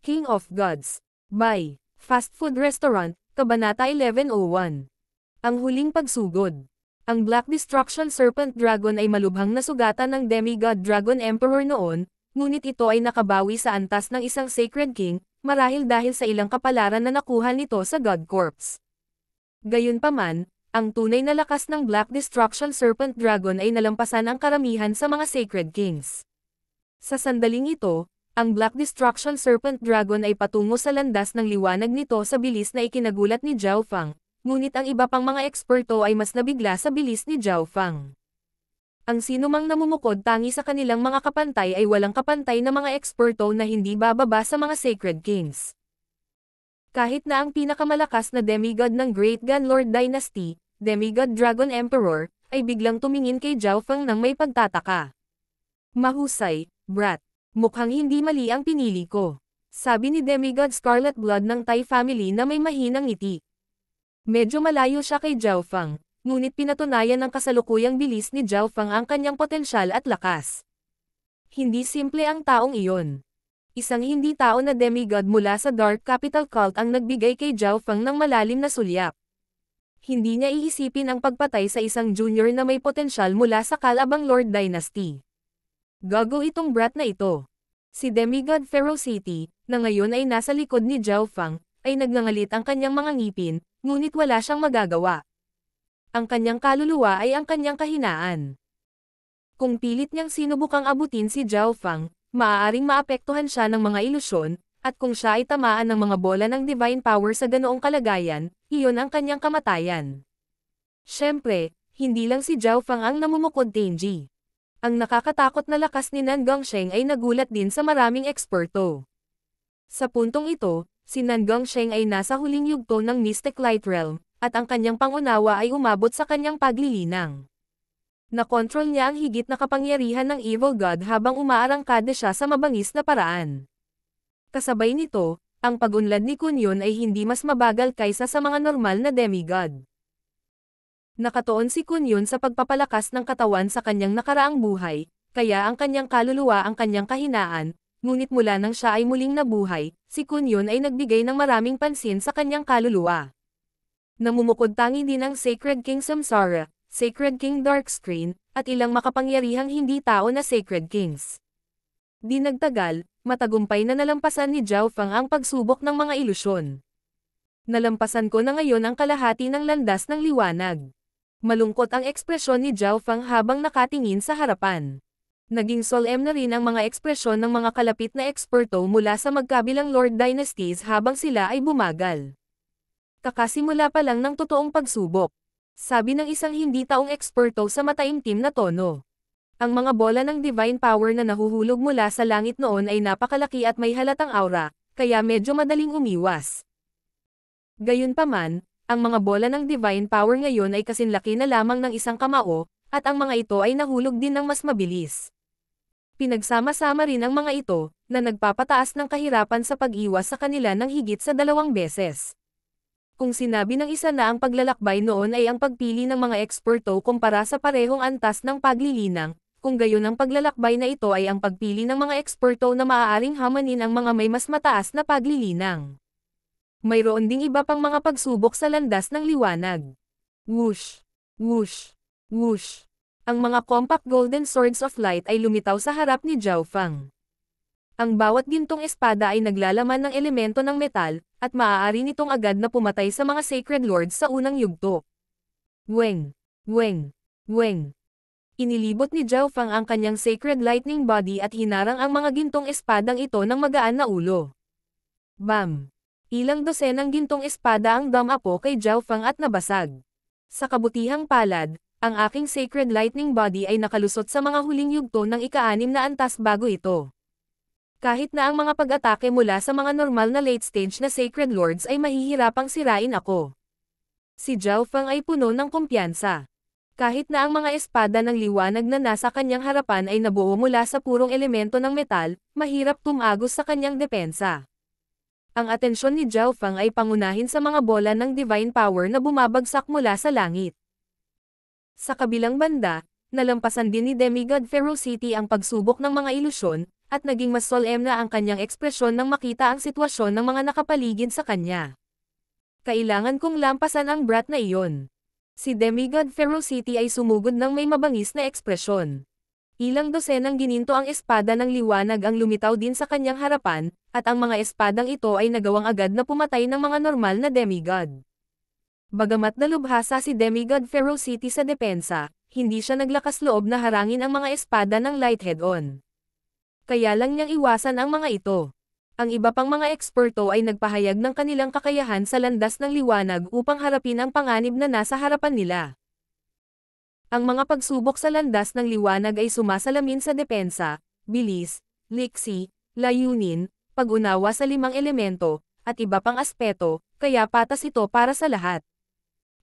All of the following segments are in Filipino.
King of Gods. By Fast Food Restaurant, Kabanata 1101. Ang huling pagsugod. Ang Black Destruction Serpent Dragon ay malubhang nasugatan ng Demigod Dragon Emperor noon, ngunit ito ay nakabawi sa antas ng isang Sacred King, marahil dahil sa ilang kapalaran na nakuha nito sa God Corps. Gayunpaman, ang tunay na lakas ng Black Destruction Serpent Dragon ay nalampasan ang karamihan sa mga Sacred Kings. Sa sandaling ito, ang Black Destruction Serpent Dragon ay patungo sa landas ng liwanag nito sa bilis na ikinagulat ni Zhao Fang, ngunit ang iba pang mga eksperto ay mas nabigla sa bilis ni Zhao Fang. Ang sinumang namumukod tangi sa kanilang mga kapantay ay walang kapantay na mga eksperto na hindi bababa sa mga Sacred Kings. Kahit na ang pinakamalakas na demigod ng Great Gun Lord Dynasty, Demigod Dragon Emperor, ay biglang tumingin kay Zhao Fang nang may pagtataka. Mahusay, brat. Mukhang hindi mali ang pinili ko. Sabi ni Demigod Scarlet Blood ng Tai family na may mahinang ngiti. Medyo malayo siya kay Zhao Fang, ngunit pinatunayan ng kasalukuyang bilis ni Zhao Fang ang kanyang potensyal at lakas. Hindi simple ang taong iyon. Isang hindi tao na demigod mula sa Dark Capital Cult ang nagbigay kay Zhao Fang ng malalim na sulyap. Hindi niya iisipin ang pagpatay sa isang junior na may potensyal mula sa Kalabang Lord Dynasty. Gago itong brat na ito. Si Demigod Ferocity, na ngayon ay nasa likod ni Zhao Fang, ay nagngangalit ang kanyang mga ngipin, ngunit wala siyang magagawa. Ang kanyang kaluluwa ay ang kanyang kahinaan. Kung pilit niyang sinubukang abutin si Zhao Fang, maaaring maapektuhan siya ng mga ilusyon, at kung siya ay tamaan ng mga bola ng divine power sa ganoong kalagayan, iyon ang kanyang kamatayan. Siyempre, hindi lang si Zhao Fang ang namumukod Tenji. Ang nakakatakot na lakas ni Nan Gongsheng ay nagulat din sa maraming eksperto. Sa puntong ito, si Nan Gongsheng ay nasa huling yugto ng Mystic Light Realm, at ang kanyang pangunawa ay umabot sa kanyang paglilinang. Nakontrol niya ang higit na kapangyarihan ng Evil God habang umaarangkada siya sa mabangis na paraan. Kasabay nito, ang pag-unlad ni Kunyon ay hindi mas mabagal kaysa sa mga normal na demigod. Nakatuon si Kunyon sa pagpapalakas ng katawan sa kanyang nakaraang buhay, kaya ang kanyang kaluluwa ang kanyang kahinaan, ngunit mula nang siya ay muling nabuhay, si Kunyon ay nagbigay ng maraming pansin sa kanyang kaluluwa. Namumukod tangi din ang Sacred King Samsara, Sacred King Darkscreen, at ilang makapangyarihang hindi tao na Sacred Kings. Di nagtagal, matagumpay na nalampasan ni Zhao Fang ang pagsubok ng mga ilusyon. Nalampasan ko na ngayon ang kalahati ng landas ng liwanag. Malungkot ang ekspresyon ni Zhao Fang habang nakatingin sa harapan. Naging solemn na rin ang mga ekspresyon ng mga kalapit na eksperto mula sa magkabilang Lord Dynasties habang sila ay bumagal. Kakasimula pa lang ng totoong pagsubok. Sabi ng isang hindi taong eksperto sa mataimtim na tono. Ang mga bola ng divine power na nahuhulog mula sa langit noon ay napakalaki at may halatang aura, kaya medyo madaling umiwas. Gayunpaman, ang mga bola ng divine power ngayon ay kasinlaki na lamang ng isang kamao, at ang mga ito ay nahulog din ng mas mabilis. Pinagsama-sama rin ang mga ito, na nagpapataas ng kahirapan sa pag-iwas sa kanila ng higit sa 2 beses. Kung sinabi ng isa na ang paglalakbay noon ay ang pagpili ng mga eksperto kumpara sa parehong antas ng paglilinang, kung gayon ang paglalakbay na ito ay ang pagpili ng mga eksperto na maaaring hamanin ang mga may mas mataas na paglilinang. Mayroon ding iba pang mga pagsubok sa landas ng liwanag. Whoosh! Whoosh! Whoosh! Ang mga compact golden swords of light ay lumitaw sa harap ni Zhao Fang. Ang bawat gintong espada ay naglalaman ng elemento ng metal, at maaari nitong agad na pumatay sa mga sacred lords sa unang yugto. Weng! Weng! Weng! Inilibot ni Zhao Fang ang kanyang sacred lightning body at hinarang ang mga gintong espadang ito ng magaan na ulo. Bam! Ilang dosenang gintong espada ang dumapo kay Zhao Fang at nabasag. Sa kabutihang palad, ang aking sacred lightning body ay nakalusot sa mga huling yugto ng ika-6 na antas bago ito. Kahit na ang mga pag-atake mula sa mga normal na late stage na sacred lords ay mahihirapang sirain ako. Si Zhao Fang ay puno ng kumpiyansa. Kahit na ang mga espada ng liwanag na nasa kanyang harapan ay nabuo mula sa purong elemento ng metal, mahirap tumagos sa kanyang depensa. Ang atensyon ni Zhao Fang ay pangunahin sa mga bola ng divine power na bumabagsak mula sa langit. Sa kabilang banda, nalampasan din ni Demigod Ferocity ang pagsubok ng mga ilusyon, at naging mas solemn na ang kanyang ekspresyon nang makita ang sitwasyon ng mga nakapaligid sa kanya. Kailangan kong lampasan ang brat na iyon. Si Demigod Ferocity ay sumugod ng may mabangis na ekspresyon. Ilang dosenang gininto ang espada ng liwanag ang lumitaw din sa kanyang harapan, at ang mga espadang ito ay nagawang agad na pumatay ng mga normal na demigod. Bagamat dalubhasa si Demigod Ferocity sa depensa, hindi siya naglakas loob na harangin ang mga espada ng Light Head-On. Kaya lang niyang iwasan ang mga ito. Ang iba pang mga eksperto ay nagpahayag ng kanilang kakayahan sa landas ng liwanag upang harapin ang panganib na nasa harapan nila. Ang mga pagsubok sa landas ng liwanag ay sumasalamin sa depensa, bilis, liksi, layunin, pag-unawa sa 5 elemento, at iba pang aspeto, kaya patas ito para sa lahat.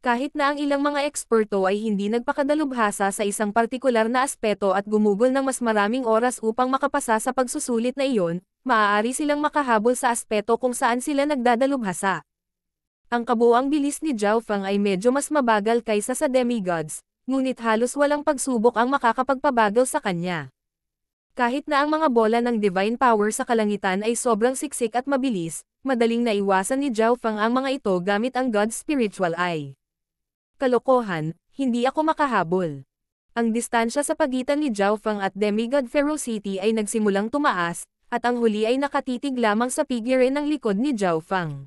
Kahit na ang ilang mga eksperto ay hindi nagpakadalubhasa sa isang partikular na aspeto at gumugol ng mas maraming oras upang makapasa sa pagsusulit na iyon, maaari silang makahabol sa aspeto kung saan sila nagdadalubhasa. Ang kabuuang bilis ni Zhao Feng ay medyo mas mabagal kaysa sa demigods, ngunit halos walang pagsubok ang makakapagpabagal sa kanya. Kahit na ang mga bola ng divine power sa kalangitan ay sobrang siksik at mabilis, madaling naiwasan ni Zhao Feng ang mga ito gamit ang God's Spiritual Eye. Kalokohan, hindi ako makahabol. Ang distansya sa pagitan ni Zhao Feng at Demigod Ferocity ay nagsimulang tumaas, at ang huli ay nakatitig lamang sa figure ng likod ni Zhao Feng.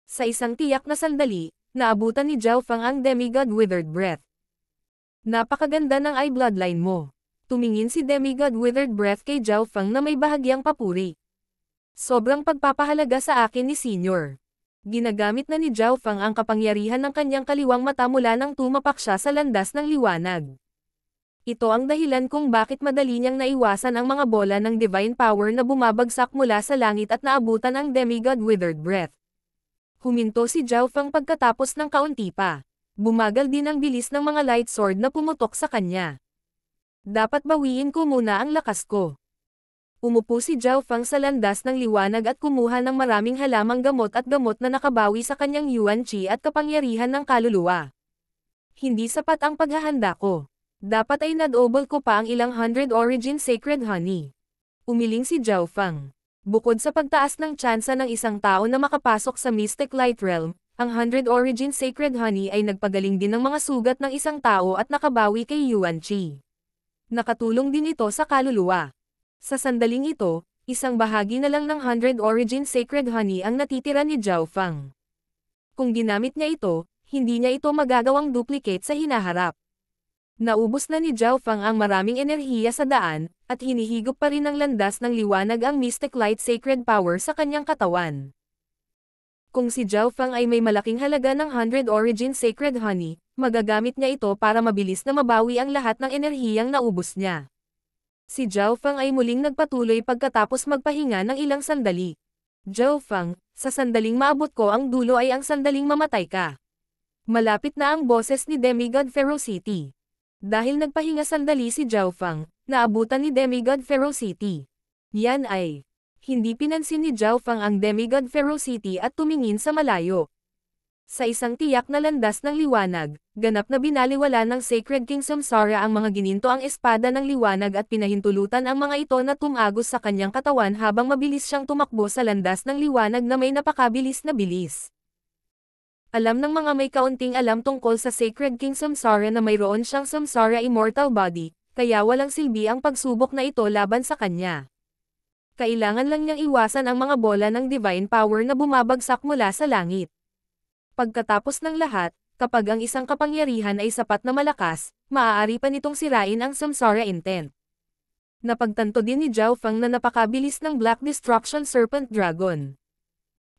Sa isang tiyak na sandali, naabutan ni Zhao Feng ang Demigod Withered Breath. Napakaganda ng eye bloodline mo. Tumingin si Demigod Withered Breath kay Zhao Feng na may bahagyang papuri. Sobrang pagpapahalaga sa akin ni Senior. Ginagamit na ni Zhao Feng ang kapangyarihan ng kanyang kaliwang mata mula nang tumapak siya sa landas ng liwanag. Ito ang dahilan kung bakit madali niyang naiwasan ang mga bola ng divine power na bumabagsak mula sa langit at naabutan ang Demigod Withered Breath. Huminto si Zhao Feng pagkatapos ng kaunti pa. Bumagal din ang bilis ng mga light sword na pumutok sa kanya. Dapat bawiin ko muna ang lakas ko. Umupo si Zhao Feng sa landas ng liwanag at kumuha ng maraming halamang gamot at gamot na nakabawi sa kanyang yuan qi at kapangyarihan ng kaluluwa. Hindi sapat ang paghahanda ko. Dapat ay nadoble ko pa ang ilang 100 origin sacred honey. Umiling si Zhao Feng. Bukod sa pagtaas ng tsansa ng isang tao na makapasok sa Mystic Light Realm, ang 100 origin sacred honey ay nagpagaling din ng mga sugat ng isang tao at nakabawi kay yuan qi. Nakatulong din ito sa kaluluwa. Sa sandaling ito, isang bahagi na lang ng 100 origin sacred honey ang natitira ni Zhao Feng. Kung ginamit niya ito, hindi niya ito magagawang duplicate sa hinaharap. Naubos na ni Zhao Feng ang maraming enerhiya sa daan, at hinihigop pa rin ng landas ng liwanag ang Mystic Light Sacred Power sa kanyang katawan. Kung si Zhao Feng ay may malaking halaga ng 100 origin sacred honey, magagamit niya ito para mabilis na mabawi ang lahat ng enerhiyang naubos niya. Si Zhao Feng ay muling nagpatuloy pagkatapos magpahinga ng ilang sandali. Zhao Feng, sa sandaling maabot ko ang dulo ay ang sandaling mamatay ka. Malapit na ang boses ni Demigod Ferocity. Dahil nagpahinga sandali si Zhao Feng, naabutan ni Demigod Ferocity. Yan ay. Hindi pinansin ni Zhao Feng ang Demigod Ferocity at tumingin sa malayo. Sa isang tiyak na landas ng liwanag, ganap na binaliwala ng Sacred King Samsara ang mga gininto ang espada ng liwanag at pinahintulutan ang mga ito na tumagos sa kanyang katawan habang mabilis siyang tumakbo sa landas ng liwanag na may napakabilis na bilis. Alam ng mga may kaunting alam tungkol sa Sacred King Samsara na mayroon siyang Samsara Immortal Body, kaya walang silbi ang pagsubok na ito laban sa kanya. Kailangan lang niyang iwasan ang mga bola ng divine power na bumabagsak mula sa langit. Pagkatapos ng lahat, kapag ang isang kapangyarihan ay sapat na malakas, maaari pa nitong sirain ang Samsara Intent. Napagtanto din ni Zhao Feng na napakabilis ng Black Destruction Serpent Dragon.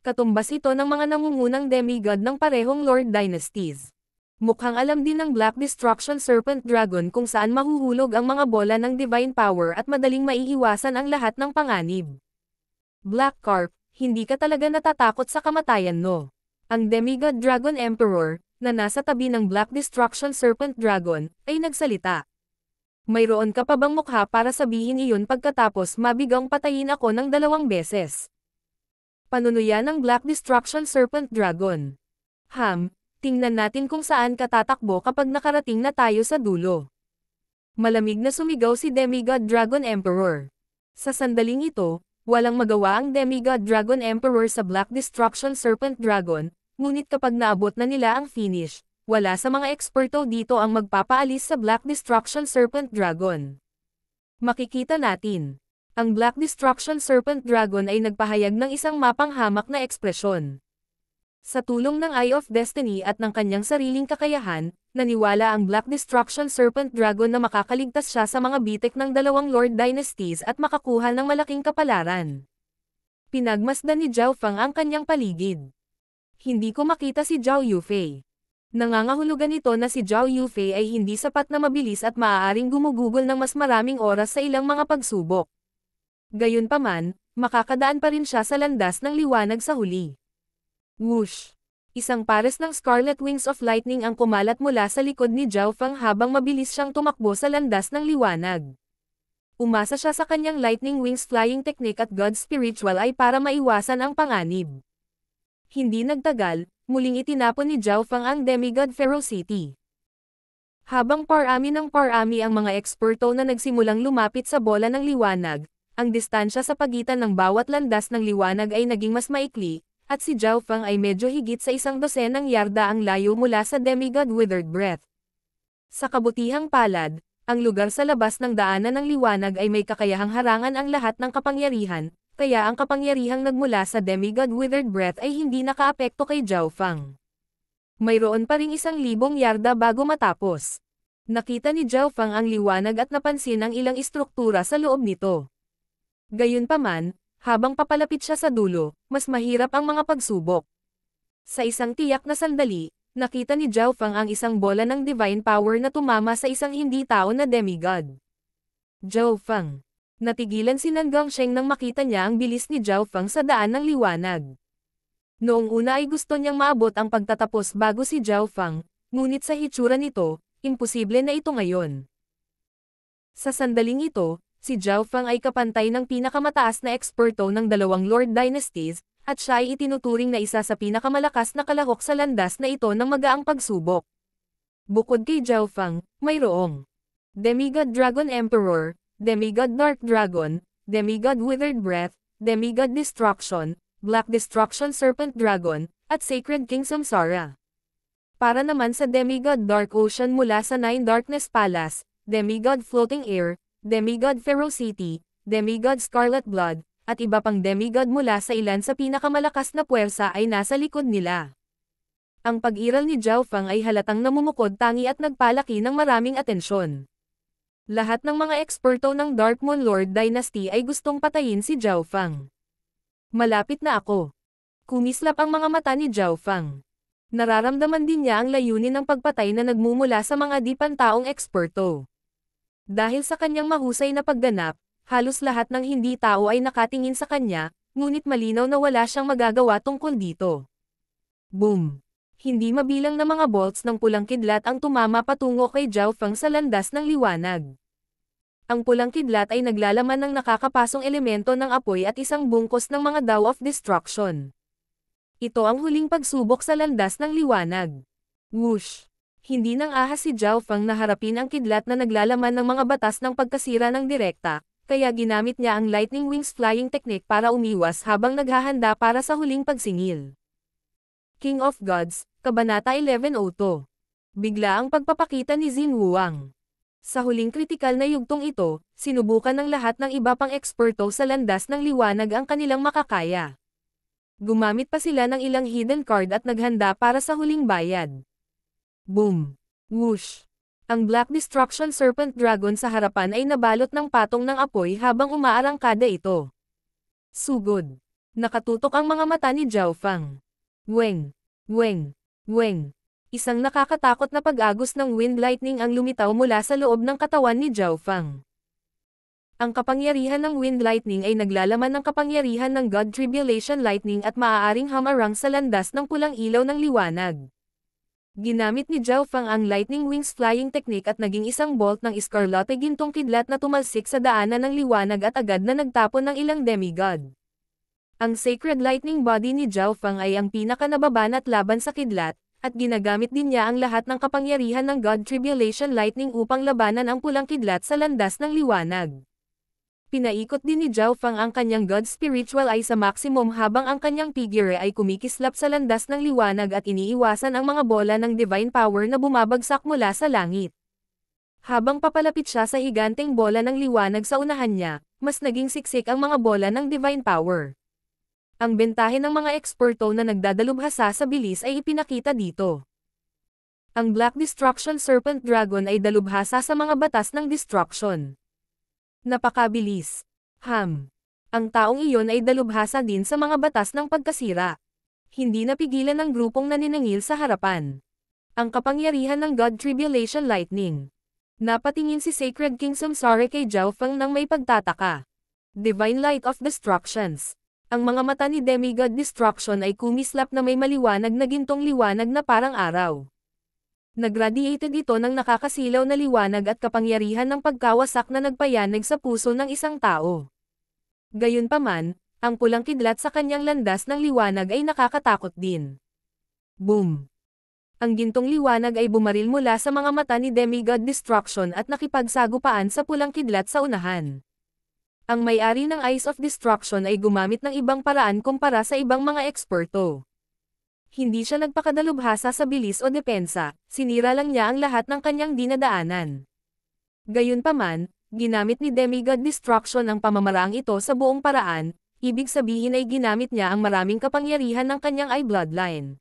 Katumbas ito ng mga nangungunang demigod ng parehong Lord Dynasties. Mukhang alam din ng Black Destruction Serpent Dragon kung saan mahuhulog ang mga bola ng divine power at madaling maiiwasan ang lahat ng panganib. Black Carp, hindi ka talaga natatakot sa kamatayan no? Ang Demigod Dragon Emperor, na nasa tabi ng Black Destruction Serpent Dragon, ay nagsalita. Mayroon ka pa bang mukha para sabihin iyon pagkatapos mabigang patayin ako ng 2 beses? Panunuyan ng Black Destruction Serpent Dragon. Tingnan natin kung saan ka tatakbo kapag nakarating na tayo sa dulo. Malamig na sumigaw si Demigod Dragon Emperor. Sa sandaling ito, walang magawa ang Demigod Dragon Emperor sa Black Destruction Serpent Dragon, ngunit kapag naabot na nila ang finish, wala sa mga eksperto dito ang magpapaalis sa Black Destruction Serpent Dragon. Makikita natin. Ang Black Destruction Serpent Dragon ay nagpahayag ng isang mapanghamak na ekspresyon. Sa tulong ng Eye of Destiny at ng kanyang sariling kakayahan, naniwala ang Black Destruction Serpent Dragon na makakaligtas siya sa mga bitik ng dalawang Lord Dynasties at makakuha ng malaking kapalaran. Pinagmasdan ni Zhao Feng ang kanyang paligid. Hindi ko makita si Zhao Yufei. Nangangahulugan ito na si Zhao Yufei ay hindi sapat na mabilis at maaaring gumugugol ng mas maraming oras sa ilang mga pagsubok. Gayunpaman, makakadaan pa rin siya sa landas ng liwanag sa huli. Whoosh! Isang pares ng Scarlet Wings of Lightning ang kumalat mula sa likod ni Zhao Feng habang mabilis siyang tumakbo sa landas ng liwanag. Umasa siya sa kanyang Lightning Wings Flying Technique at God Spiritual Eye para maiwasan ang panganib. Hindi nagtagal, muling itinapon ni Zhao Feng ang Demigod Ferocity. Habang parami ng parami ang mga eksperto na nagsimulang lumapit sa bola ng liwanag, ang distansya sa pagitan ng bawat landas ng liwanag ay naging mas maikli, at si Zhao Feng ay medyo higit sa 100 yarda ang layo mula sa Demigod Withered Breath. Sa kabutihang palad, ang lugar sa labas ng daanan ng liwanag ay may kakayahang harangan ang lahat ng kapangyarihan, kaya ang kapangyarihang nagmula sa Demigod Withered Breath ay hindi nakaapekto kay Zhao Feng. Mayroon pa ring 1,000 yarda bago matapos. Nakita ni Zhao Feng ang liwanag at napansin ang ilang istruktura sa loob nito. Gayunpaman, habang papalapit siya sa dulo, mas mahirap ang mga pagsubok. Sa isang tiyak na sandali, nakita ni Zhao Feng ang isang bola ng divine power na tumama sa isang hindi tao na demigod. Zhao Feng. Natigilan si Nan Gongsheng nang makita niya ang bilis ni Zhao Feng sa daan ng liwanag. Noong una ay gusto niyang maabot ang pagtatapos bago si Zhao Feng, ngunit sa hitsura nito, imposible na ito ngayon. Sa sandaling ito, si Zhao Feng ay kapantay ng pinakamataas na eksperto ng dalawang Lord Dynasties, at siya ay itinuturing na isa sa pinakamalakas na kalahok sa landas na ito ng magaang pagsubok. Bukod kay Zhao Feng, mayroong Demigod Dragon Emperor, Demigod Dark Dragon, Demigod Withered Breath, Demigod Destruction, Black Destruction Serpent Dragon, at Sacred King Samsara. Para naman sa Demigod Dark Ocean mula sa Nine Darkness Palace, Demigod Floating Air, Demigod Ferocity, Demigod Scarlet Blood, at iba pang demigod mula sa ilan sa pinakamalakas na puwersa ay nasa likod nila. Ang pag-iral ni Zhao Feng ay halatang namumukod tangi at nagpalaki ng maraming atensyon. Lahat ng mga eksperto ng Dark Moon Lord Dynasty ay gustong patayin si Zhao Feng. Malapit na ako. Kumislap ang mga mata ni Zhao Feng. Nararamdaman din niya ang layunin ng pagpatay na nagmumula sa mga di pantaong eksperto. Dahil sa kanyang mahusay na pagganap, halos lahat ng hindi tao ay nakatingin sa kanya, ngunit malinaw na wala siyang magagawa tungkol dito. Boom! Hindi mabilang na mga bolts ng pulang kidlat ang tumama patungo kay Zhao Feng sa landas ng liwanag. Ang pulang kidlat ay naglalaman ng nakakapasong elemento ng apoy at isang bungkos ng mga Dao of Destruction. Ito ang huling pagsubok sa landas ng liwanag. Whoosh! Hindi nang ahas si Zhao Feng na harapin ang kidlat na naglalaman ng mga batas ng pagkasira ng direkta, kaya ginamit niya ang Lightning Wings Flying Technique para umiwas habang naghahanda para sa huling pagsingil. King of Gods, Kabanata 1102. Bigla ang pagpapakita ni Xin Wuang. Sa huling kritikal na yugtong ito, sinubukan ng lahat ng iba pang eksperto sa landas ng liwanag ang kanilang makakaya. Gumamit pa sila ng ilang hidden card at naghanda para sa huling bayad. Boom! Whoosh! Ang Black Destruction Serpent Dragon sa harapan ay nabalot ng patong ng apoy habang umaarangkada ito. Sugod! Nakatutok ang mga mata ni Zhao Feng. Weng! Weng! Weng! Isang nakakatakot na pag-agos ng wind lightning ang lumitaw mula sa loob ng katawan ni Zhao Feng. Ang kapangyarihan ng wind lightning ay naglalaman ng kapangyarihan ng God Tribulation Lightning at maaaring hamarang sa landas ng pulang ilaw ng liwanag. Ginamit ni Zhao Feng ang Lightning Wings Flying Technique at naging isang bolt ng iskarlate gintong kidlat na tumalsik sa daanan ng liwanag at agad na nagtapon ng ilang demigod. Ang Sacred Lightning Body ni Zhao Feng ay ang pinakanababanat laban sa kidlat, at ginagamit din niya ang lahat ng kapangyarihan ng God Tribulation Lightning upang labanan ang pulang kidlat sa landas ng liwanag. Pinaikot din ni Zhao Fang ang kanyang God Spiritual Eye sa maximum habang ang kanyang figure ay kumikislap sa landas ng liwanag at iniiwasan ang mga bola ng Divine Power na bumabagsak mula sa langit. Habang papalapit siya sa higanteng bola ng liwanag sa unahan niya, mas naging siksik ang mga bola ng Divine Power. Ang bentahe ng mga eksperto na nagdadalubhasa sa bilis ay ipinakita dito. Ang Black Destruction Serpent Dragon ay dalubhasa sa mga batas ng destruction. Napakabilis. Ang taong iyon ay dalubhasa din sa mga batas ng pagkasira. Hindi napigilan ng grupong naniningil sa harapan. Ang kapangyarihan ng God Tribulation Lightning. Napatingin si Sacred King Samsara kay Zhao Fang nang may pagtataka. Divine Light of Destructions. Ang mga mata ni Demigod Destruction ay kumislap na may maliwanag na gintong liwanag na parang araw. Nagradiated ito ng nakakasilaw na liwanag at kapangyarihan ng pagkawasak na nagpayanig sa puso ng isang tao. Gayunpaman, ang pulang kidlat sa kanyang landas ng liwanag ay nakakatakot din. Boom! Ang gintong liwanag ay bumaril mula sa mga mata ni Demigod Destruction at nakipagsagupaan sa pulang kidlat sa unahan. Ang may-ari ng Eyes of Destruction ay gumamit ng ibang paraan kumpara sa ibang mga eksperto. Hindi siya nagpakadalubhasa sa bilis o depensa, sinira lang niya ang lahat ng kanyang dinadaanan. Gayunpaman, ginamit ni Demigod Destruction ang pamamaraang ito sa buong paraan, ibig sabihin ay ginamit niya ang maraming kapangyarihan ng kanyang Eye Bloodline.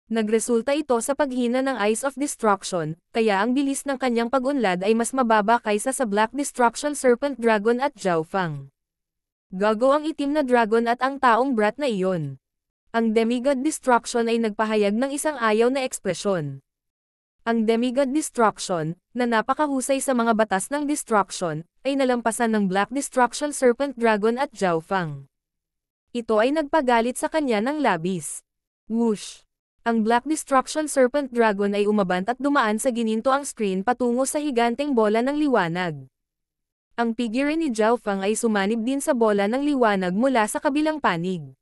Nagresulta ito sa paghina ng Eyes of Destruction, kaya ang bilis ng kanyang pag-unlad ay mas mababa kaysa sa Black Destruction Serpent Dragon at Zhao Fang. Gago ang itim na dragon at ang taong brat na iyon. Ang Demigod Destruction ay nagpahayag ng isang ayaw na ekspresyon. Ang Demigod Destruction, na napakahusay sa mga batas ng destruction, ay nalampasan ng Black Destruction Serpent Dragon at Zhao Fang. Ito ay nagpagalit sa kanya ng labis. Whoosh! Ang Black Destruction Serpent Dragon ay umabant at dumaan sa ginintoang screen patungo sa higanteng bola ng liwanag. Ang figure ni Zhao Fang ay sumanib din sa bola ng liwanag mula sa kabilang panig.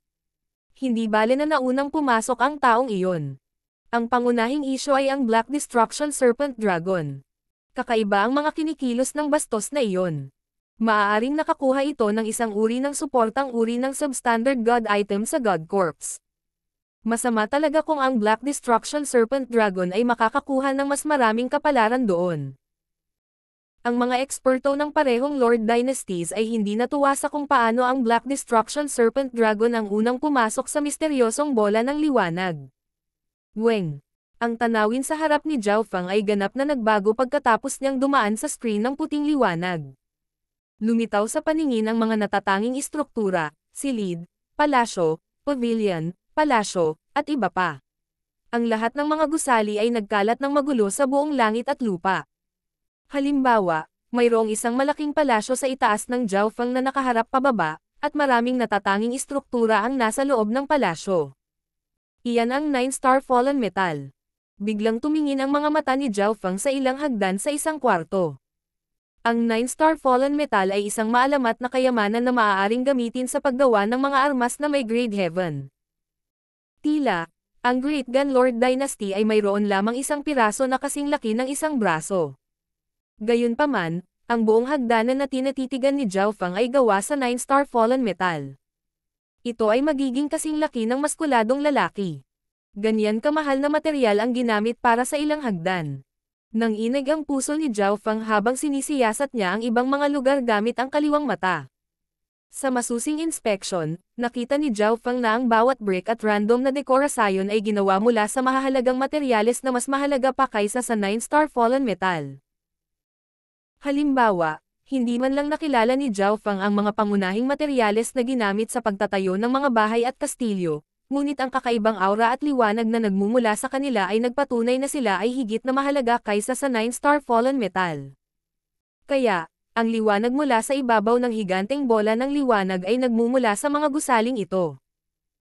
Hindi bale na naunang pumasok ang taong iyon. Ang pangunahing isyu ay ang Black Destruction Serpent Dragon. Kakaiba ang mga kinikilos ng bastos na iyon. Maaaring nakakuha ito ng isang uri ng suportang uri ng substandard God item sa God Corps. Masama talaga kung ang Black Destruction Serpent Dragon ay makakakuha ng mas maraming kapalaran doon. Ang mga eksperto ng parehong Lord Dynasties ay hindi natuwa sa kung paano ang Black Destruction Serpent Dragon ang unang pumasok sa misteryosong bola ng liwanag. Weng! Ang tanawin sa harap ni Zhao Fang ay ganap na nagbago pagkatapos niyang dumaan sa screen ng puting liwanag. Lumitaw sa paningin ang mga natatanging istruktura, silid, palasyo, pavilion, palasyo, at iba pa. Ang lahat ng mga gusali ay nagkalat ng magulo sa buong langit at lupa. Halimbawa, mayroong isang malaking palasyo sa itaas ng Zhao Fang na nakaharap pababa, at maraming natatanging istruktura ang nasa loob ng palasyo. Iyan ang 9-star fallen metal. Biglang tumingin ang mga mata ni Zhao Fang sa ilang hagdan sa isang kwarto. Ang 9-star fallen metal ay isang maalamat na kayamanan na maaaring gamitin sa paggawa ng mga armas na may grade heaven. Tila, ang Great Gun Lord Dynasty ay mayroon lamang isang piraso na kasing laki ng isang braso. Gayunpaman, ang buong hagdanan na tinatitigan ni Zhao Fang ay gawa sa 9-star fallen metal. Ito ay magiging kasing laki ng maskuladong lalaki. Ganyan kamahal na material ang ginamit para sa ilang hagdan. Nanginig ang puso ni Zhao Fang habang sinisiyasat niya ang ibang mga lugar gamit ang kaliwang mata. Sa masusing inspection, nakita ni Zhao Fang na ang bawat brick at random na dekorasyon ay ginawa mula sa mahahalagang materyales na mas mahalaga pa kaysa sa 9-star fallen metal. Halimbawa, hindi man lang nakilala ni Zhao Fang ang mga pangunahing materyales na ginamit sa pagtatayo ng mga bahay at kastilyo, ngunit ang kakaibang aura at liwanag na nagmumula sa kanila ay nagpatunay na sila ay higit na mahalaga kaysa sa 9-star fallen metal. Kaya, ang liwanag mula sa ibabaw ng higanteng bola ng liwanag ay nagmumula sa mga gusaling ito.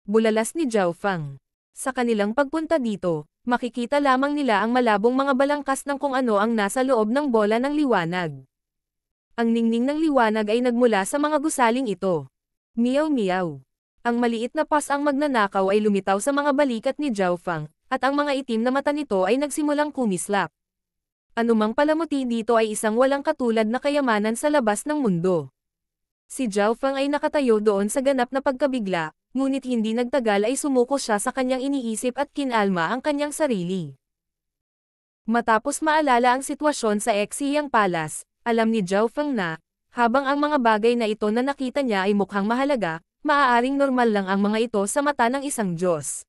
Bulalas ni Zhao Fang. Sa kanilang pagpunta dito, makikita lamang nila ang malabong mga balangkas ng kung ano ang nasa loob ng bola ng liwanag. Ang ningning ng liwanag ay nagmula sa mga gusaling ito. Miyaw miyaw. Ang maliit na pas ang magnanakaw ay lumitaw sa mga balikat ni Zhao Fang, at ang mga itim na mata nito ay nagsimulang kumislap. Anumang palamuti dito ay isang walang katulad na kayamanan sa labas ng mundo. Si Zhao Feng ay nakatayo doon sa ganap na pagkabigla, ngunit hindi nagtagal ay sumuko siya sa kanyang iniisip at kinalma ang kanyang sarili. Matapos maalala ang sitwasyon sa Exiyang Palace, alam ni Zhao Feng na, habang ang mga bagay na ito na nakita niya ay mukhang mahalaga, maaaring normal lang ang mga ito sa mata ng isang Diyos.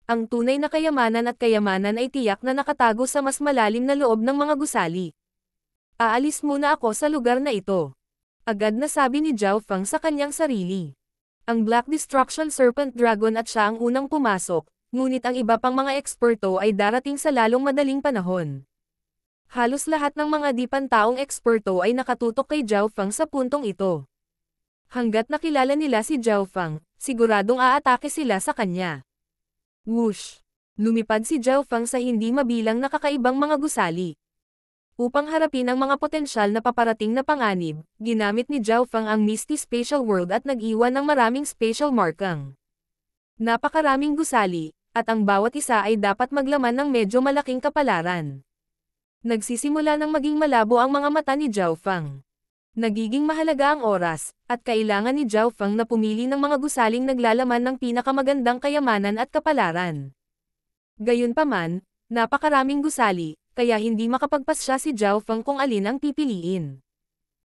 Ang tunay na kayamanan ay tiyak na nakatago sa mas malalim na loob ng mga gusali. Aalis muna ako sa lugar na ito. Agad na sabi ni Zhao Feng sa kanyang sarili. Ang Black Destruction Serpent Dragon at siya ang unang pumasok, ngunit ang iba pang mga eksperto ay darating sa lalong madaling panahon. Halos lahat ng mga di-pantaong eksperto ay nakatutok kay Zhao Feng sa puntong ito. Hanggat nakilala nila si Zhao Feng, siguradong aatake sila sa kanya. Whoosh! Lumipad si Zhao Feng sa hindi mabilang na kakaibang mga gusali. Upang harapin ang mga potensyal na paparating na panganib, ginamit ni Zhao Feng ang Misty Spatial World at nag-iwan ng maraming spatial markang. Napakaraming gusali, at ang bawat isa ay dapat maglaman ng medyo malaking kapalaran. Nagsisimula ng maging malabo ang mga mata ni Zhao Feng. Nagiging mahalaga ang oras, at kailangan ni Zhao Feng na pumili ng mga gusaling naglalaman ng pinakamagandang kayamanan at kapalaran. Gayunpaman, napakaraming gusali, kaya hindi makapagpasya si Zhao Feng kung alin ang pipiliin.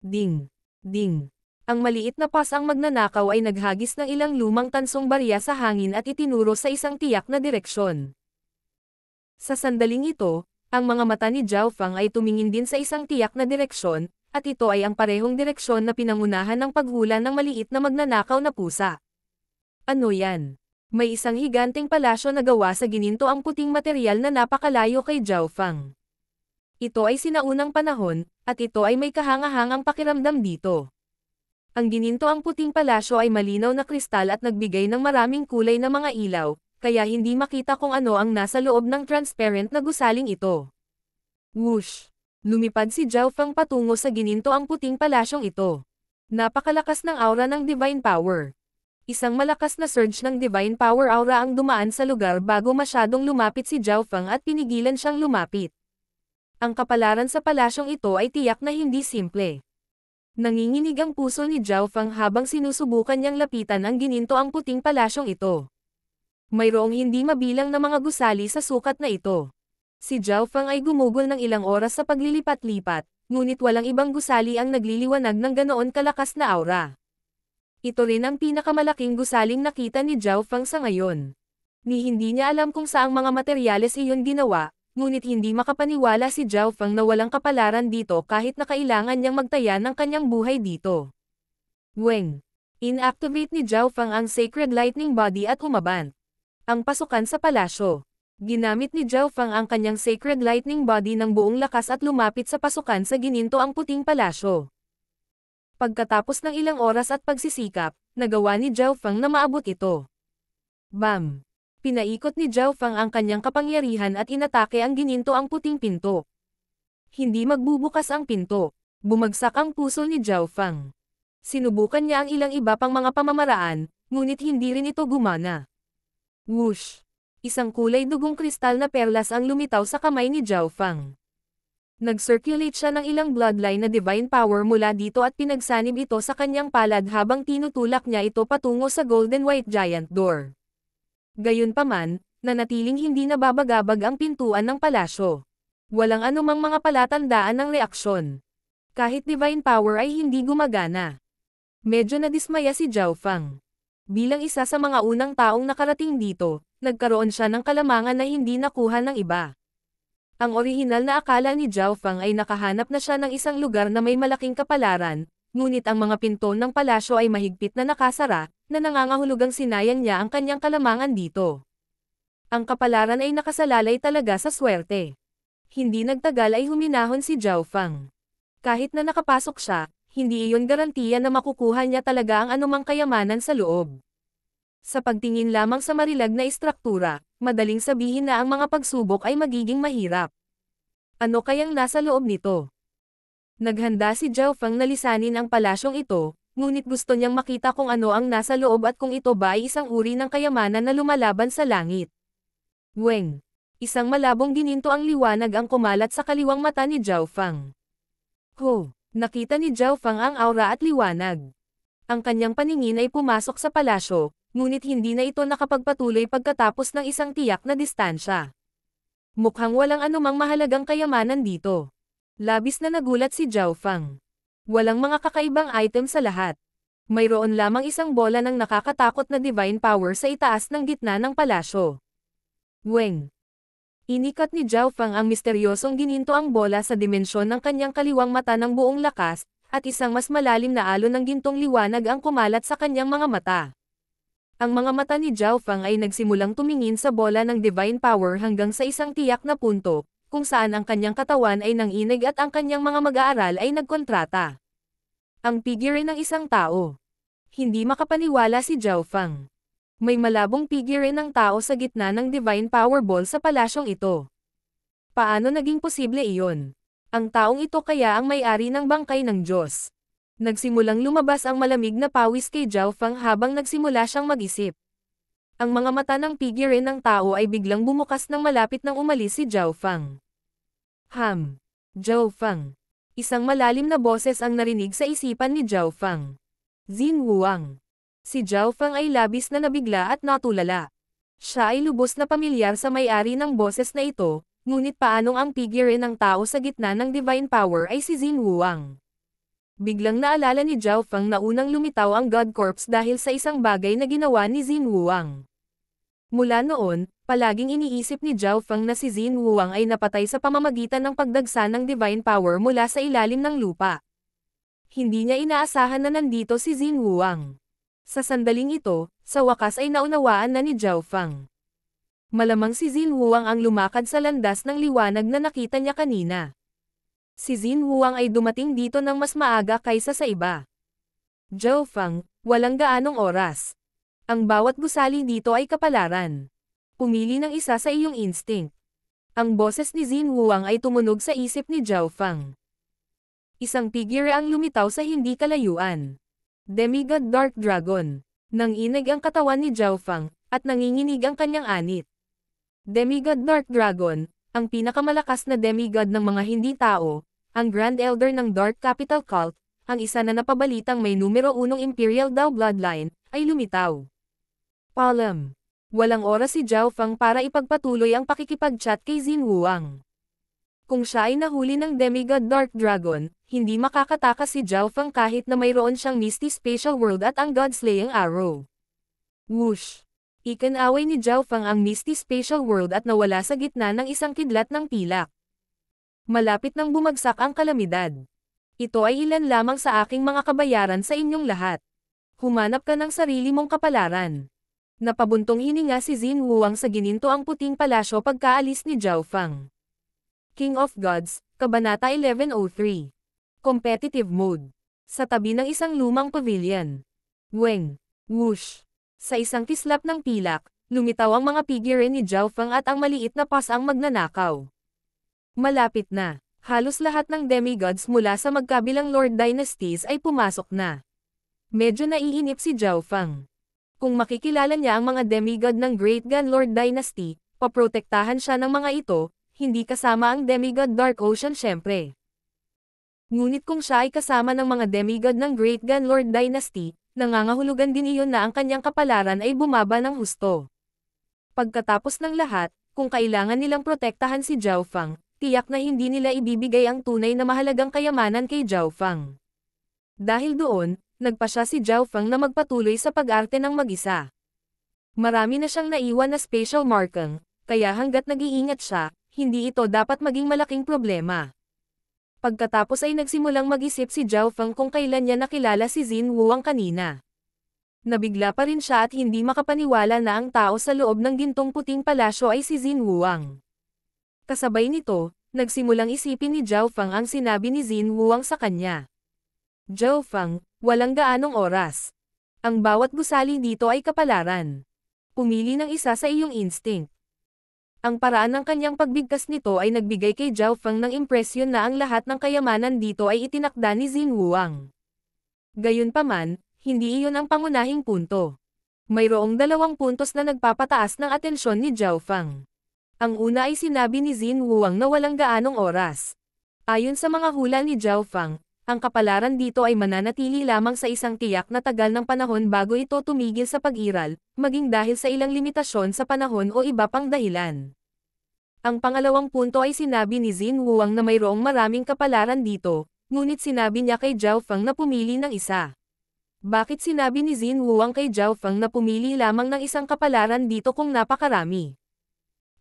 Ding! Ding! Ang maliit na pas ang magnanakaw ay naghagis ng ilang lumang tansong barya sa hangin at itinuro sa isang tiyak na direksyon. Sa sandaling ito, ang mga mata ni Zhao Feng ay tumingin din sa isang tiyak na direksyon, at ito ay ang parehong direksyon na pinangunahan ng paghula ng maliit na magnanakaw na pusa. Ano yan? May isang higanteng palasyo na gawa sa gininto ang puting materyal na napakalayo kay Zhao Feng. Ito ay sinaunang panahon, at ito ay may kahangahangang pakiramdam dito. Ang gininto ang puting palasyo ay malinaw na kristal at nagbigay ng maraming kulay na mga ilaw, kaya hindi makita kung ano ang nasa loob ng transparent na gusaling ito. Whoosh! Lumipad si Zhao Feng patungo sa gininto ang puting palasyong ito. Napakalakas ng aura ng Divine Power. Isang malakas na surge ng Divine Power aura ang dumaan sa lugar bago masyadong lumapit si Zhao Feng at pinigilan siyang lumapit. Ang kapalaran sa palasyong ito ay tiyak na hindi simple. Nanginginig ang puso ni Zhao Feng habang sinusubukan niyang lapitan ang gininto ang puting palasyong ito. Mayroong hindi mabilang na mga gusali sa sukat na ito. Si Zhao Feng ay gumugol ng ilang oras sa paglilipat-lipat, ngunit walang ibang gusali ang nagliliwanag ng ganoon kalakas na aura. Ito rin ang pinakamalaking gusaling nakita ni Zhao Feng sa ngayon. Hindi niya alam kung saang mga materyales iyon ginawa, ngunit hindi makapaniwala si Zhao Feng na walang kapalaran dito kahit na kailangan niyang magtaya ng kanyang buhay dito. Weng! Inactivate ni Zhao Feng ang Sacred Lightning Body at umabant. Ang pasukan sa palasyo. Ginamit ni Zhao Feng ang kanyang Sacred Lightning Body ng buong lakas at lumapit sa pasukan sa gininto ang puting palasyo. Pagkatapos ng ilang oras at pagsisikap, nagawa ni Zhao Feng na maabot ito. Bam! Pinaikot ni Zhao Feng ang kanyang kapangyarihan at inatake ang gininto ang puting pinto. Hindi magbubukas ang pinto. Bumagsak ang puso ni Zhao Feng. Sinubukan niya ang ilang iba pang mga pamamaraan, ngunit hindi rin ito gumana. Whoosh! Isang kulay dugong kristal na perlas ang lumitaw sa kamay ni Zhao Feng. Nag-circulate siya ng ilang bloodline na divine power mula dito at pinagsanib ito sa kanyang palad habang tinutulak niya ito patungo sa Golden White Giant Door. Gayunpaman, nanatiling hindi nababagabag ang pintuan ng palasyo. Walang anumang mga palatandaan ng reaksyon. Kahit divine power ay hindi gumagana. Medyo nadismaya si Zhao Feng. Bilang isa sa mga unang taong nakarating dito, nagkaroon siya ng kalamangan na hindi nakuha ng iba. Ang orihinal na akala ni Zhao Feng ay nakahanap na siya ng isang lugar na may malaking kapalaran, ngunit ang mga pinto ng palasyo ay mahigpit na nakasara, na nangangahulugang sinayang niya ang kanyang kalamangan dito. Ang kapalaran ay nakasalalay talaga sa swerte. Hindi nagtagal ay huminahon si Zhao Feng. Kahit na nakapasok siya, hindi iyon garantiya na makukuha niya talaga ang anumang kayamanan sa loob. Sa pagtingin lamang sa marilag na istruktura, madaling sabihin na ang mga pagsubok ay magiging mahirap. Ano kayang nasa loob nito? Naghanda si Zhao Feng na lisanin ang palasyong ito, ngunit gusto niyang makita kung ano ang nasa loob at kung ito ba ay isang uri ng kayamanan na lumalaban sa langit. Weng! Isang malabong gininto ang liwanag ang kumalat sa kaliwang mata ni Zhao Feng. Ho! Nakita ni Zhao Fang ang aura at liwanag. Ang kanyang paningin ay pumasok sa palasyo, ngunit hindi na ito nakapagpatuloy pagkatapos ng isang tiyak na distansya. Mukhang walang anumang mahalagang kayamanan dito. Labis na nagulat si Zhao Fang. Walang mga kakaibang item sa lahat. Mayroon lamang isang bola ng nakakatakot na divine power sa itaas ng gitna ng palasyo. Weng. Inikat ni Zhao Fang ang misteryosong gininto ang bola sa dimensyon ng kanyang kaliwang mata ng buong lakas, at isang mas malalim na alon ng gintong liwanag ang kumalat sa kanyang mga mata. Ang mga mata ni Zhao Fang ay nagsimulang tumingin sa bola ng divine power hanggang sa isang tiyak na punto, kung saan ang kanyang katawan ay nanginig at ang kanyang mga mag-aaral ay nagkontrata. Ang figurine ng isang tao. Hindi makapaniwala si Zhao Fang. May malabong figurine ng tao sa gitna ng divine power ball sa palasyong ito. Paano naging posible iyon? Ang taong ito kaya ang may-ari ng bangkay ng Diyos. Nagsimulang lumabas ang malamig na pawis kay Zhao Fang habang nagsimula siyang mag-isip. Ang mga mata ng figurine ng tao ay biglang bumukas nang malapit nang umalis si Zhao Fang. Zhao Fang. Isang malalim na boses ang narinig sa isipan ni Zhao Fang. Xin Wuang. Si Zhao Fang ay labis na nabigla at natulala. Siya ay lubos na pamilyar sa may-ari ng boses na ito, ngunit paanong ang figurine ng tao sa gitna ng divine power ay si Xin Wuang. Biglang naalala ni Zhao Fang na unang lumitaw ang God Corpse dahil sa isang bagay na ginawa ni Xin Wuang. Mula noon, palaging iniisip ni Zhao Fang na si Xin Wuang ay napatay sa pamamagitan ng pagdagsa ng divine power mula sa ilalim ng lupa. Hindi niya inaasahan na nandito si Xin Wuang. Sa sandaling ito, sa wakas ay naunawaan na ni Zhao Fang. Malamang si Xin Wuang ang lumakad sa landas ng liwanag na nakita niya kanina. Si Xin Wuang ay dumating dito ng mas maaga kaysa sa iba. Zhao Fang, walang gaanong oras. Ang bawat gusali dito ay kapalaran. Pumili ng isa sa iyong instinct. Ang boses ni Xin Wuang ay tumunog sa isip ni Zhao Fang. Isang figure ang lumitaw sa hindi kalayuan. Demigod Dark Dragon. Nanginig ang katawan ni Zhao Fang, at nanginginig ang kanyang anit. Demigod Dark Dragon, ang pinakamalakas na demigod ng mga hindi tao, ang Grand Elder ng Dark Capital Cult, ang isa na napabalitang may numero 1 Imperial Dao Bloodline, ay lumitaw. Palam. Walang oras si Zhao Fang para ipagpatuloy ang pakikipag-chat kay Xin Wuang. Kung siya ay nahuli ng Demigod Dark Dragon, hindi makakatakas si Zhao Fang kahit na mayroon siyang Misty Spatial World at ang God-slaying Arrow. Whoosh! Ikinaway ni Zhao Fang ang Misty Spatial World at nawala sa gitna ng isang kidlat ng pilak. Malapit nang bumagsak ang kalamidad. Ito ay ilan lamang sa aking mga kabayaran sa inyong lahat. Humanap ka ng sarili mong kapalaran. Napabuntong hininga si Xin Wuang sa gininto ang puting palasyo pagkaalis ni Zhao Fang. King of Gods, Kabanata 1103. Competitive Mode. Sa tabi ng isang lumang pavilion. Weng. Whoosh. Sa isang kislap ng pilak, lumitaw ang mga figure ni Zhao Fang at ang maliit na pas ang magnanakaw. Malapit na. Halos lahat ng demigods mula sa magkabilang Lord Dynasties ay pumasok na. Medyo naiinip si Zhao Fang. Kung makikilala niya ang mga demigod ng Great Gun Lord Dynasty, paprotektahan siya ng mga ito, hindi kasama ang demigod Dark Ocean syempre. Ngunit kung siya ay kasama ng mga demigod ng Great Gun Lord Dynasty, nangangahulugan din iyon na ang kanyang kapalaran ay bumaba ng husto. Pagkatapos ng lahat, kung kailangan nilang protektahan si Zhao Fang, tiyak na hindi nila ibibigay ang tunay na mahalagang kayamanan kay Zhao Fang. Dahil doon, nagpasya si Zhao Fang na magpatuloy sa pag-arte ng mag-isa. Marami na siyang naiwan na spatial marking, kaya hanggat nag-iingat siya, hindi ito dapat maging malaking problema. Pagkatapos ay nagsimulang mag-isip si Zhao Fang kung kailan niya nakilala si Xin Wuang kanina. Nabigla pa rin siya at hindi makapaniwala na ang tao sa loob ng gintong puting palasyo ay si Xin Wuang. Kasabay nito, nagsimulang isipin ni Zhao Fang ang sinabi ni Xin Wuang sa kanya. Zhao Fang, walang gaanong oras. Ang bawat gusali dito ay kapalaran. Pumili ng isa sa iyong instinct. Ang paraan ng kanyang pagbigkas nito ay nagbigay kay Zhao Fang ng impresyon na ang lahat ng kayamanan dito ay itinakda ni Xin Wuang. Gayunpaman, hindi iyon ang pangunahing punto. Mayroong 2 puntos na nagpapataas ng atensyon ni Zhao Fang. Ang una ay sinabi ni Xin Wuang na walang gaanong oras. Ayon sa mga hula ni Zhao Fang, ang kapalaran dito ay mananatili lamang sa isang tiyak na tagal ng panahon bago ito tumigil sa pag-iral, maging dahil sa ilang limitasyon sa panahon o iba pang dahilan. Ang pangalawang punto ay sinabi ni Xin Wuang na mayroong maraming kapalaran dito, ngunit sinabi niya kay Zhao Feng na pumili ng isa. Bakit sinabi ni Xin Wuang kay Zhao Feng na pumili lamang ng isang kapalaran dito kung napakarami?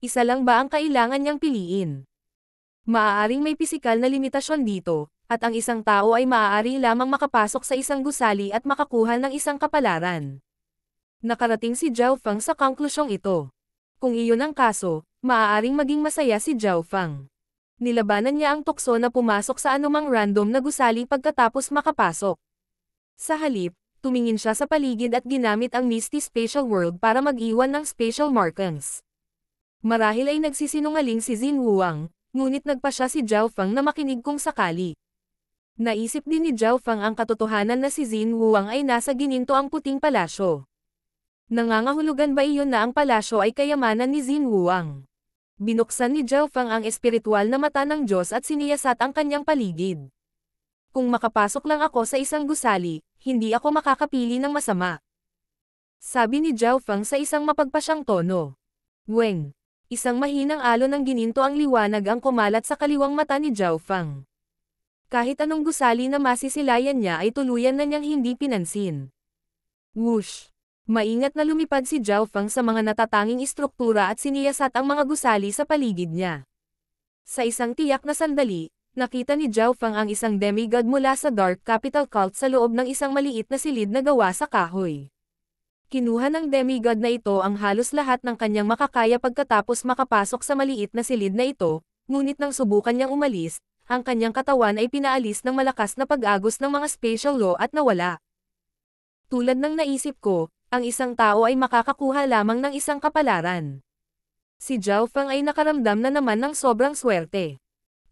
Isa lang ba ang kailangan niyang piliin? Maaaring may pisikal na limitasyon dito, at ang isang tao ay maaari lamang makapasok sa isang gusali at makakuha ng isang kapalaran. Nakarating si Zhao Feng sa konklusyong ito. Kung iyon ang kaso, maaaring maging masaya si Zhao Feng. Nilabanan niya ang tukso na pumasok sa anumang random na gusali pagkatapos makapasok. Sa halip, tumingin siya sa paligid at ginamit ang Misty Spatial World para mag-iwan ng spatial markings. Marahil ay nagsisinungaling si Xin Wuang, ngunit nagpa siya si Zhao Feng na makinig kung sakali. Naisip din ni Zhao Feng ang katotohanan na si Xin Wuang ay nasa gininto ang puting palasyo. Nangangahulugan ba iyon na ang palasyo ay kayamanan ni Xin Wuang? Binuksan ni Zhao Feng ang espiritual na mata ng Diyos at siniyasat ang kanyang paligid. Kung makapasok lang ako sa isang gusali, hindi ako makakapili ng masama. Sabi ni Zhao Feng sa isang mapagpasyang tono. Weng. Isang mahinang alon ng gininto ang liwanag ang kumalat sa kaliwang mata ni Zhao Feng. Kahit anong gusali na masisilayan niya ay tuluyan na niyang hindi pinansin. Whoosh! Maingat na lumipad si Zhao Feng sa mga natatanging istruktura at siniyasat ang mga gusali sa paligid niya. Sa isang tiyak na sandali, nakita ni Zhao Feng ang isang demigod mula sa Dark Capital Cult sa loob ng isang maliit na silid na gawa sa kahoy. Kinuha ng demigod na ito ang halos lahat ng kanyang makakaya pagkatapos makapasok sa maliit na silid na ito, ngunit nang subukan niyang umalis, ang kanyang katawan ay pinaalis ng malakas na pag-agos ng mga spatial law at nawala. Tulad ng naisip ko, ang isang tao ay makakakuha lamang ng isang kapalaran. Si Zhao Feng ay nakaramdam na naman ng sobrang swerte.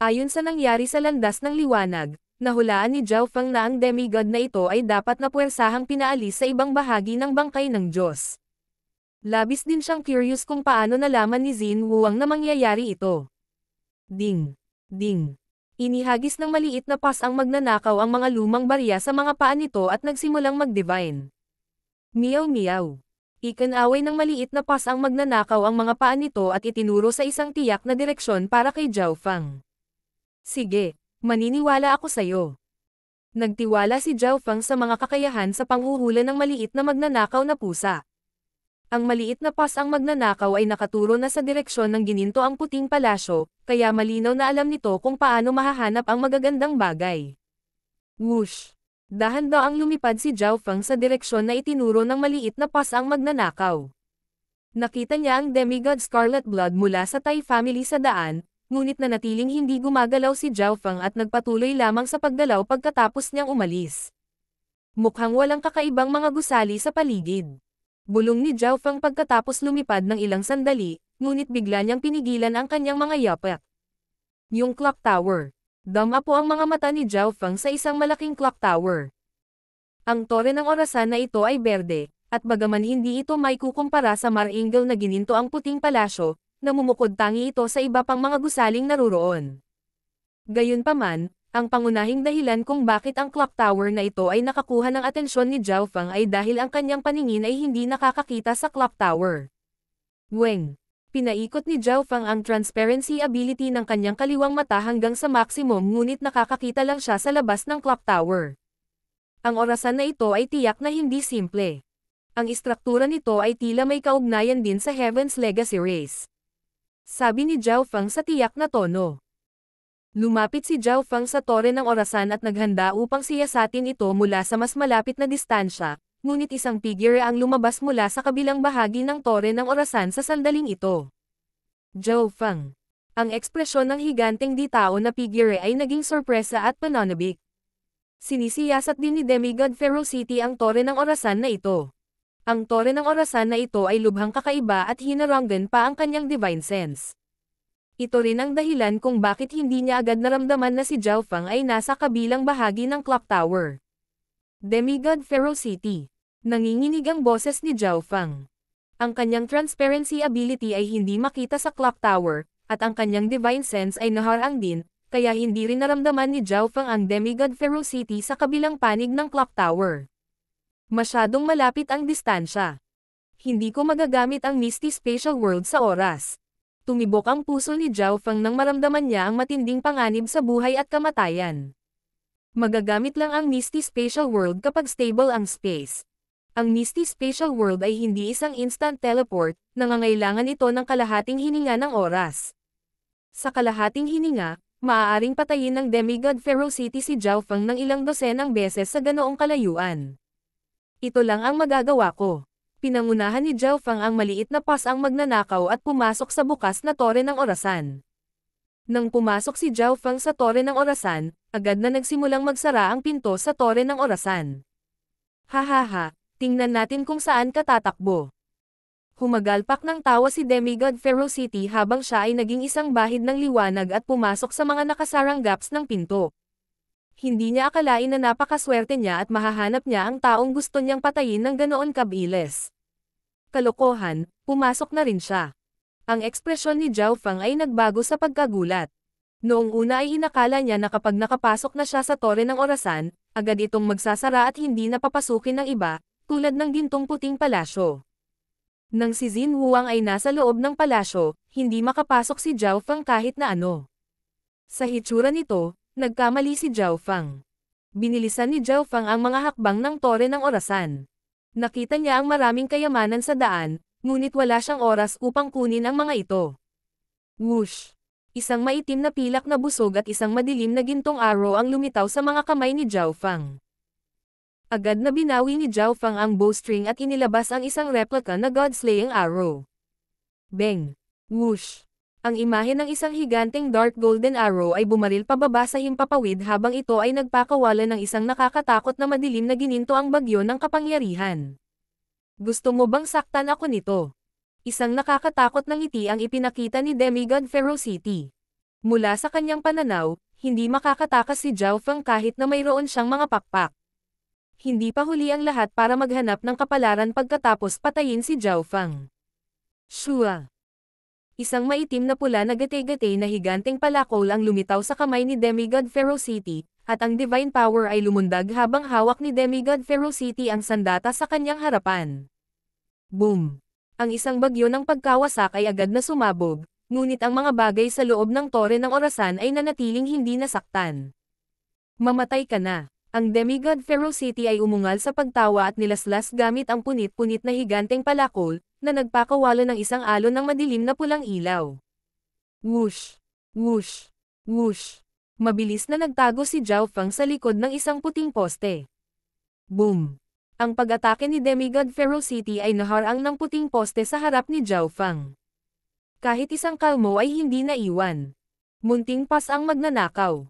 Ayon sa nangyari sa landas ng liwanag, nahulaan ni Zhao Feng na ang demigod na ito ay dapat na puwersahang pinaalis sa ibang bahagi ng bangkay ng Diyos. Labis din siyang curious kung paano nalaman ni Xin Wuang na mangyayari ito. Ding! Ding! Inihagis ng maliit na pas ang magnanakaw ang mga lumang barya sa mga paa nito at nagsimulang mag-divine. Meow meow. Ikanaway ng maliit na pas ang magnanakaw ang mga paa nito at itinuro sa isang tiyak na direksyon para kay Zhao Feng. Sige, maniniwala ako sa'yo. Nagtiwala si Zhao Feng sa mga kakayahan sa panghuhula ng maliit na magnanakaw na pusa. Ang maliit na pas ang magnanakaw ay nakaturo na sa direksyon ng gininto ang puting palasyo, kaya malinaw na alam nito kung paano mahahanap ang magagandang bagay. Whoosh! Dahan-daang lumipad si Zhao Feng sa direksyon na itinuro ng maliit na pas ang magnanakaw. Nakita niya ang demigod Scarlet Blood mula sa Tai family sa daan, ngunit nanatiling hindi gumagalaw si Zhao Feng at nagpatuloy lamang sa pagdalaw pagkatapos niyang umalis. Mukhang walang kakaibang mga gusali sa paligid. Bulong ni Zhao Feng pagkatapos lumipad ng ilang sandali, ngunit bigla niyang pinigilan ang kanyang mga yapak. Yung clock tower. Dama po ang mga mata ni Zhao Feng sa isang malaking clock tower. Ang tore ng orasan na ito ay berde, at bagaman hindi ito may kukumpara sa marangel na gininto ang puting palasyo, namumukod tangi ito sa iba pang mga gusaling naruroon. Gayunpaman, ang pangunahing dahilan kung bakit ang clock tower na ito ay nakakuha ng atensyon ni Zhao Feng ay dahil ang kanyang paningin ay hindi nakakakita sa clock tower. Weng. Pinaikot ni Zhao Feng ang transparency ability ng kanyang kaliwang mata hanggang sa maximum ngunit nakakakita lang siya sa labas ng clock tower. Ang orasan na ito ay tiyak na hindi simple. Ang istruktura nito ay tila may kaugnayan din sa Heaven's Legacy Race. Sabi ni Zhao Feng sa tiyak na tono. Lumapit si Zhao Feng sa tore ng orasan at naghanda upang siyasatin ito mula sa mas malapit na distansya, ngunit isang figure ang lumabas mula sa kabilang bahagi ng tore ng orasan sa sandaling ito. Zhao Feng. Ang ekspresyon ng higanteng di-tao na figure ay naging sorpresa at pananabik. Sinisiyasat din ni Demigod Ferocity ang tore ng orasan na ito. Ang tore ng orasan na ito ay lubhang kakaiba at hinaranggan pa ang kanyang divine sense. Ito rin ang dahilan kung bakit hindi niya agad naramdaman na si Zhao Feng ay nasa kabilang bahagi ng clock tower. Demigod Ferocity. Nanginginig ang boses ni Zhao Feng. Ang kanyang transparency ability ay hindi makita sa clock tower, at ang kanyang divine sense ay naharang din, kaya hindi rin naramdaman ni Zhao Feng ang demigod ferocity sa kabilang panig ng clock tower. Masyadong malapit ang distansya. Hindi ko magagamit ang Misty Spatial World sa oras. Tumibok ang puso ni Zhao Feng nang maramdaman niya ang matinding panganib sa buhay at kamatayan. Magagamit lang ang Misty Spatial World kapag stable ang space. Ang Misty Spatial World ay hindi isang instant teleport, nangangailangan ito ng kalahating hininga ng oras. Sa kalahating hininga, maaaring patayin ng demigod ferocity si Zhao Feng ng ilang dosenang beses sa ganoong kalayuan. Ito lang ang magagawa ko. Pinangunahan ni Zhao Feng ang maliit na pasang magnanakaw at pumasok sa bukas na tore ng orasan. Nang pumasok si Zhao Feng sa tore ng orasan, agad na nagsimulang magsara ang pinto sa tore ng orasan. Hahaha, tingnan natin kung saan ka tatakbo. Humagalpak ng tawa si demigod ferocity habang siya ay naging isang bahid ng liwanag at pumasok sa mga nakasarang gaps ng pinto. Hindi niya akalain na napakaswerte niya at mahahanap niya ang taong gusto niyang patayin ng ganoon kabilis. Kalokohan, pumasok na rin siya. Ang ekspresyon ni Zhao Feng ay nagbago sa pagkagulat. Noong una ay inakala niya na kapag nakapasok na siya sa tore ng orasan, agad itong magsasara at hindi na papasukin ng iba, tulad ng gintong puting palasyo. Nang si Xin Huang ay nasa loob ng palasyo, hindi makapasok si Zhao Feng kahit na ano. Sa hitsura nito, nagkamali si Zhao Feng. Binilisan ni Zhao Feng ang mga hakbang ng tore ng orasan. Nakita niya ang maraming kayamanan sa daan, ngunit wala siyang oras upang kunin ang mga ito. Whoosh! Isang maitim na pilak na busog at isang madilim na gintong arrow ang lumitaw sa mga kamay ni Zhao Feng. Agad na binawi ni Zhao Feng ang bowstring at inilabas ang isang replica na God-slaying arrow. Bang! Whoosh! Ang imahe ng isang higanteng dark golden arrow ay bumaril pababa sa himpapawid habang ito ay nagpakawala ng isang nakakatakot na madilim na gininto ang bagyo ng kapangyarihan. Gusto mo bang saktan ako nito? Isang nakakatakot na ngiti ang ipinakita ni demigod ferocity. Mula sa kanyang pananaw, hindi makakatakas si Zhao Feng kahit na mayroon siyang mga pakpak. Hindi pa huli ang lahat para maghanap ng kapalaran pagkatapos patayin si Zhao Feng. Shua! Isang maitim na pula na gate-gate na higanteng palakol ang lumitaw sa kamay ni demigod ferocity, at ang divine power ay lumundag habang hawak ni demigod ferocity ang sandata sa kanyang harapan. Boom! Ang isang bagyo ng pagkawasak ay agad na sumabog, ngunit ang mga bagay sa loob ng tore ng orasan ay nanatiling hindi nasaktan. Mamatay ka na! Ang demigod ferocity ay umungal sa pagtawa at nilaslas gamit ang punit-punit na higanteng palakol, na nagpakawala ng isang alon ng madilim na pulang ilaw. Whoosh! Whoosh! Whoosh! Mabilis na nagtago si Zhao Feng sa likod ng isang puting poste. Boom! Ang pag-atake ni demigod ferocity ay naharang ng puting poste sa harap ni Zhao Feng. Kahit isang kalmo ay hindi naiwan. Munting pas ang magnanakaw.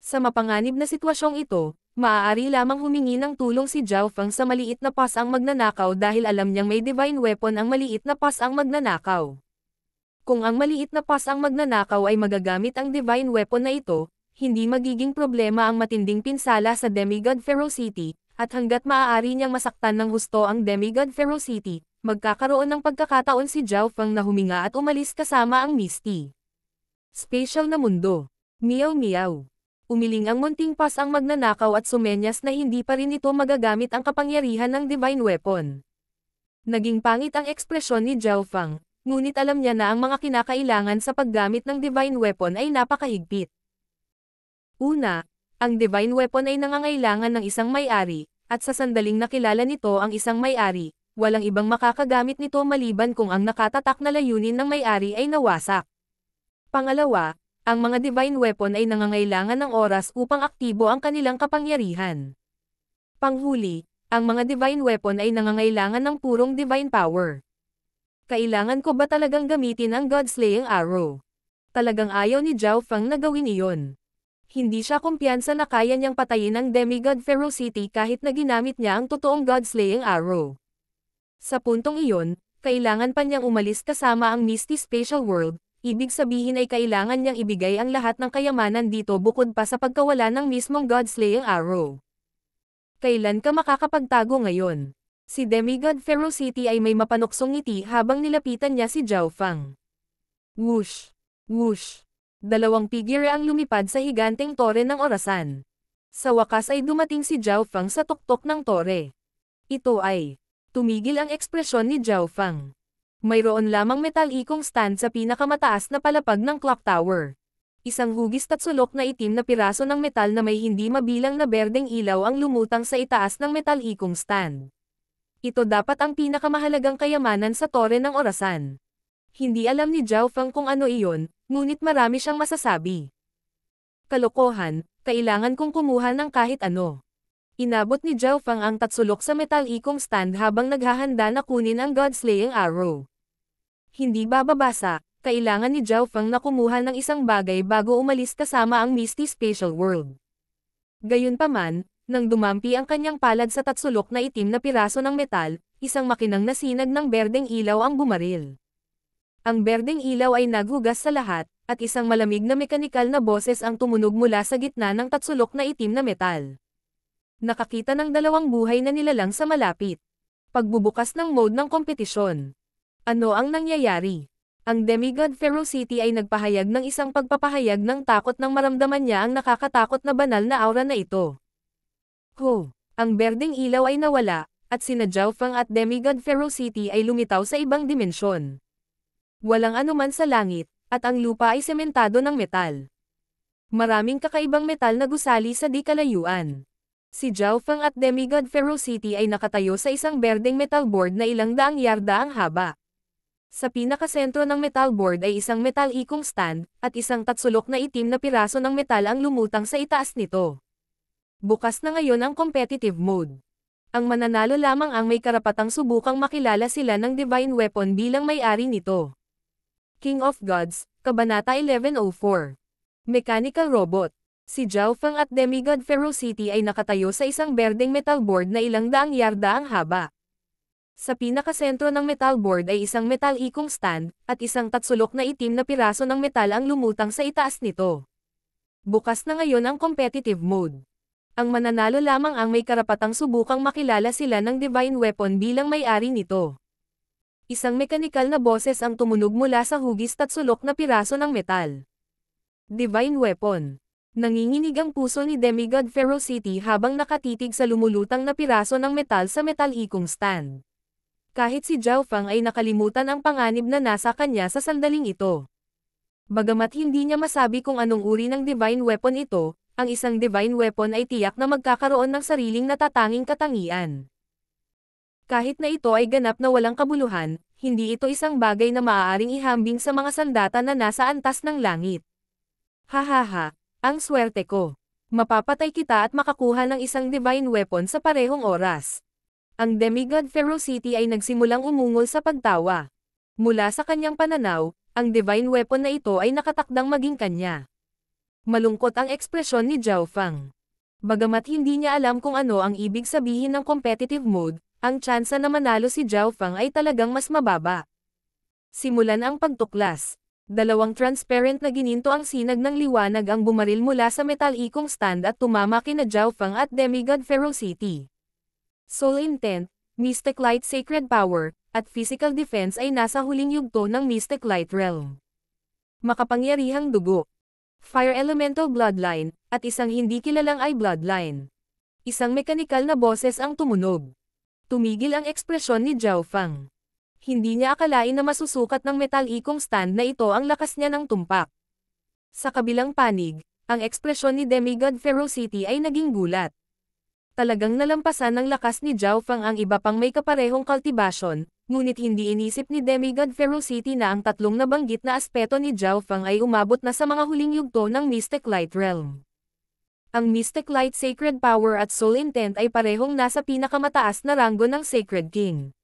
Sa mapanganib na sitwasyong ito, maaari lamang humingi ng tulong si Zhao Feng sa maliit na pas ang magnanakaw dahil alam niyang may divine weapon ang maliit na pas ang magnanakaw. Kung ang maliit na pas ang magnanakaw ay magagamit ang divine weapon na ito, hindi magiging problema ang matinding pinsala sa demigod ferocity, at hanggat maaari niyang masaktan ng husto ang demigod ferocity, magkakaroon ng pagkakataon si Zhao Feng na huminga at umalis kasama ang Misty Spatial na mundo. Meow meow. Umiling ang munting pas ang magnanakaw at sumenyas na hindi pa rin ito magagamit ang kapangyarihan ng divine weapon. Naging pangit ang ekspresyon ni Zhao Feng, ngunit alam niya na ang mga kinakailangan sa paggamit ng divine weapon ay napakahigpit. Una, ang divine weapon ay nangangailangan ng isang may-ari, at sa sandaling nakilala nito ang isang may-ari, walang ibang makakagamit nito maliban kung ang nakatatak na layunin ng may-ari ay nawasak. Pangalawa, ang mga divine weapon ay nangangailangan ng oras upang aktibo ang kanilang kapangyarihan. Panghuli, ang mga divine weapon ay nangangailangan ng purong divine power. Kailangan ko ba talagang gamitin ang God-slaying arrow? Talagang ayaw ni Zhao Feng na gawin iyon. Hindi siya kumpiyansa na kaya niyang patayin ang demigod ferocity kahit na ginamit niya ang totoong God-slaying arrow. Sa puntong iyon, kailangan pa niyang umalis kasama ang Misty Spatial World. Ibig sabihin ay kailangan niyang ibigay ang lahat ng kayamanan dito bukod pa sa pagkawala ng mismong God-slaying arrow. Kailan ka makakapagtago ngayon? Si demigod ferocity ay may mapanuksong ngiti habang nilapitan niya si Zhao Feng. Whoosh! Whoosh! Dalawang figure ang lumipad sa higanteng tore ng orasan. Sa wakas ay dumating si Zhao Feng sa tuktok ng tore. Ito ay, tumigil ang ekspresyon ni Zhao Feng. Mayroon lamang metalikong stand sa pinakamataas na palapag ng clock tower. Isang hugis at sulok na itim na piraso ng metal na may hindi mabilang na berdeng ilaw ang lumutang sa itaas ng metalikong stand. Ito dapat ang pinakamahalagang kayamanan sa tore ng orasan. Hindi alam ni Zhao Feng kung ano iyon, ngunit marami siyang masasabi. Kalokohan, kailangan kong kumuha ng kahit ano. Inabot ni Zhao Feng ang tatsulok sa metalikong stand habang naghahanda na kunin ang God-slaying arrow. Hindi bababasa, kailangan ni Zhao Feng na kumuha ng isang bagay bago umalis kasama ang Misty Spatial World. Gayunpaman, nang dumampi ang kanyang palad sa tatsulok na itim na piraso ng metal, isang makinang na sinag ng berdeng ilaw ang bumaril. Ang berdeng ilaw ay naghugas sa lahat, at isang malamig na mekanikal na boses ang tumunog mula sa gitna ng tatsulok na itim na metal. Nakakita ng dalawang buhay na nilalang sa malapit. Pagbubukas ng mode ng kompetisyon. Ano ang nangyayari? Ang demigod Ferocity ay nagpahayag ng isang pagpapahayag ng takot nang maramdaman niya ang nakakatakot na banal na aura na ito. Ang berdeng ilaw ay nawala, at sina Zhao Feng at demigod Ferocity ay lumitaw sa ibang dimensyon. Walang anuman sa langit, at ang lupa ay sementado ng metal. Maraming kakaibang metal na gusali sa di kalayuan. Si Zhao Feng at demigod Ferocity ay nakatayo sa isang berdeng metal board na ilang daang yarda ang haba. Sa pinakasentro ng metal board ay isang metalikong stand, at isang tatsulok na itim na piraso ng metal ang lumutang sa itaas nito. Bukas na ngayon ang competitive mode. Ang mananalo lamang ang may karapatang subukang makilala sila ng Divine Weapon bilang may-ari nito. King of Gods, Kabanata 1104. Mechanical Robot. Si Zhao Feng at demigod Ferocity ay nakatayo sa isang berdeng metal board na ilang daang yarda ang haba. Sa pinakasentro ng metal board ay isang metalikong stand, at isang tatsulok na itim na piraso ng metal ang lumutang sa itaas nito. Bukas na ngayon ang competitive mode. Ang mananalo lamang ang may karapatang subukang makilala sila ng Divine Weapon bilang may-ari nito. Isang mekanikal na boses ang tumunog mula sa hugis tatsulok na piraso ng metal. Divine Weapon. Nanginginig ang puso ni demigod Ferocity habang nakatitig sa lumulutang na piraso ng metal sa metalikong stand. Kahit si Zhao Feng ay nakalimutan ang panganib na nasa kanya sa sandaling ito. Bagamat hindi niya masabi kung anong uri ng Divine Weapon ito, ang isang Divine Weapon ay tiyak na magkakaroon ng sariling natatanging katangian. Kahit na ito ay ganap na walang kabuluhan, hindi ito isang bagay na maaaring ihambing sa mga sandata na nasa antas ng langit. Hahaha, ang swerte ko. Mapapatay kita at makakuha ng isang Divine Weapon sa parehong oras. Ang demigod Ferocity ay nagsimulang umungol sa pagtawa. Mula sa kanyang pananaw, ang Divine Weapon na ito ay nakatakdang maging kanya. Malungkot ang ekspresyon ni Zhao Feng. Bagamat hindi niya alam kung ano ang ibig sabihin ng competitive mode, ang tsansa na manalo si Zhao Feng ay talagang mas mababa. Simulan ang pagtuklas. Dalawang transparent na gininto ang sinag ng liwanag ang bumaril mula sa metalikong stand at tumama kina Zhao Feng at demigod Ferocity. Soul Intent, Mystic Light Sacred Power, at Physical Defense ay nasa huling yugto ng Mystic Light Realm. Makapangyarihang dugo. Fire Elemental Bloodline, at isang hindi kilalang Eye Bloodline. Isang mekanikal na boses ang tumunog. Tumigil ang ekspresyon ni Zhao Feng. Hindi niya akalain na masusukat ng metalikong stand na ito ang lakas niya ng tumpak. Sa kabilang panig, ang ekspresyon ni demigod Ferocity ay naging gulat. Talagang nalampasan ng lakas ni Zhao Feng ang iba pang may kaparehong kultibasyon, ngunit hindi inisip ni demigod Ferocity na ang tatlong nabanggit na aspeto ni Zhao Feng ay umabot na sa mga huling yugto ng Mystic Light Realm. Ang Mystic Light Sacred Power at Soul Intent ay parehong nasa pinakamataas na ranggo ng Sacred King.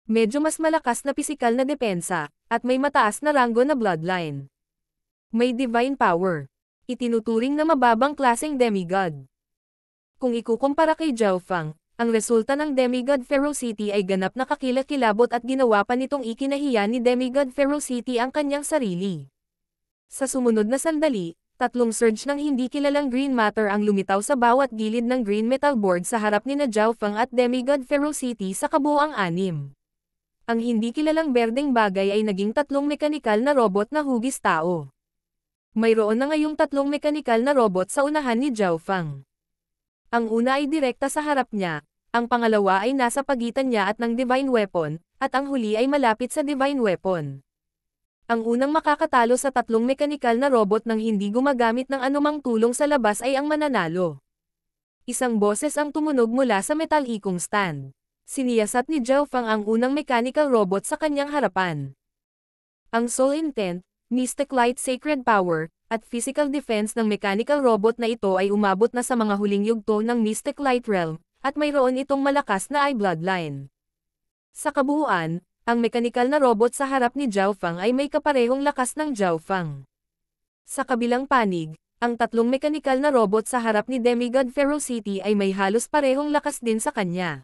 Medyo mas malakas na pisikal na depensa, at may mataas na ranggo na bloodline. May divine power. Itinuturing na mababang klaseng demigod. Kung ikukumpara kay Zhao Feng, ang resulta ng demigod Ferocity ay ganap na kakilakilabot at ginawa pa nitong ikinahiya ni demigod Ferocity ang kanyang sarili. Sa sumunod na sandali, tatlong surge ng hindi kilalang green matter ang lumitaw sa bawat gilid ng green metal board sa harap nina Zhao Feng at demigod Ferocity sa kabuuang anim. Ang hindi kilalang berdeng bagay ay naging tatlong mekanikal na robot na hugis tao. Mayroon na ngayong tatlong mekanikal na robot sa unahan ni Zhao Fang. Ang una ay direkta sa harap niya, ang pangalawa ay nasa pagitan niya at ng Divine Weapon, at ang huli ay malapit sa Divine Weapon. Ang unang makakatalo sa tatlong mekanikal na robot nang hindi gumagamit ng anumang tulong sa labas ay ang mananalo. Isang boses ang tumunog mula sa metal ikong stand. Siniyasat ni Zhao Fang ang unang mechanical robot sa kanyang harapan. Ang Soul Intent, Mystic Light Sacred Power, at Physical Defense ng mechanical robot na ito ay umabot na sa mga huling yugto ng Mystic Light Realm, at mayroon itong malakas na eye bloodline. Sa kabuuan, ang mechanical na robot sa harap ni Zhao Fang ay may kaparehong lakas ng Zhao Fang. Sa kabilang panig, ang tatlong mechanical na robot sa harap ni Demigod Ferocity ay may halos parehong lakas din sa kanya.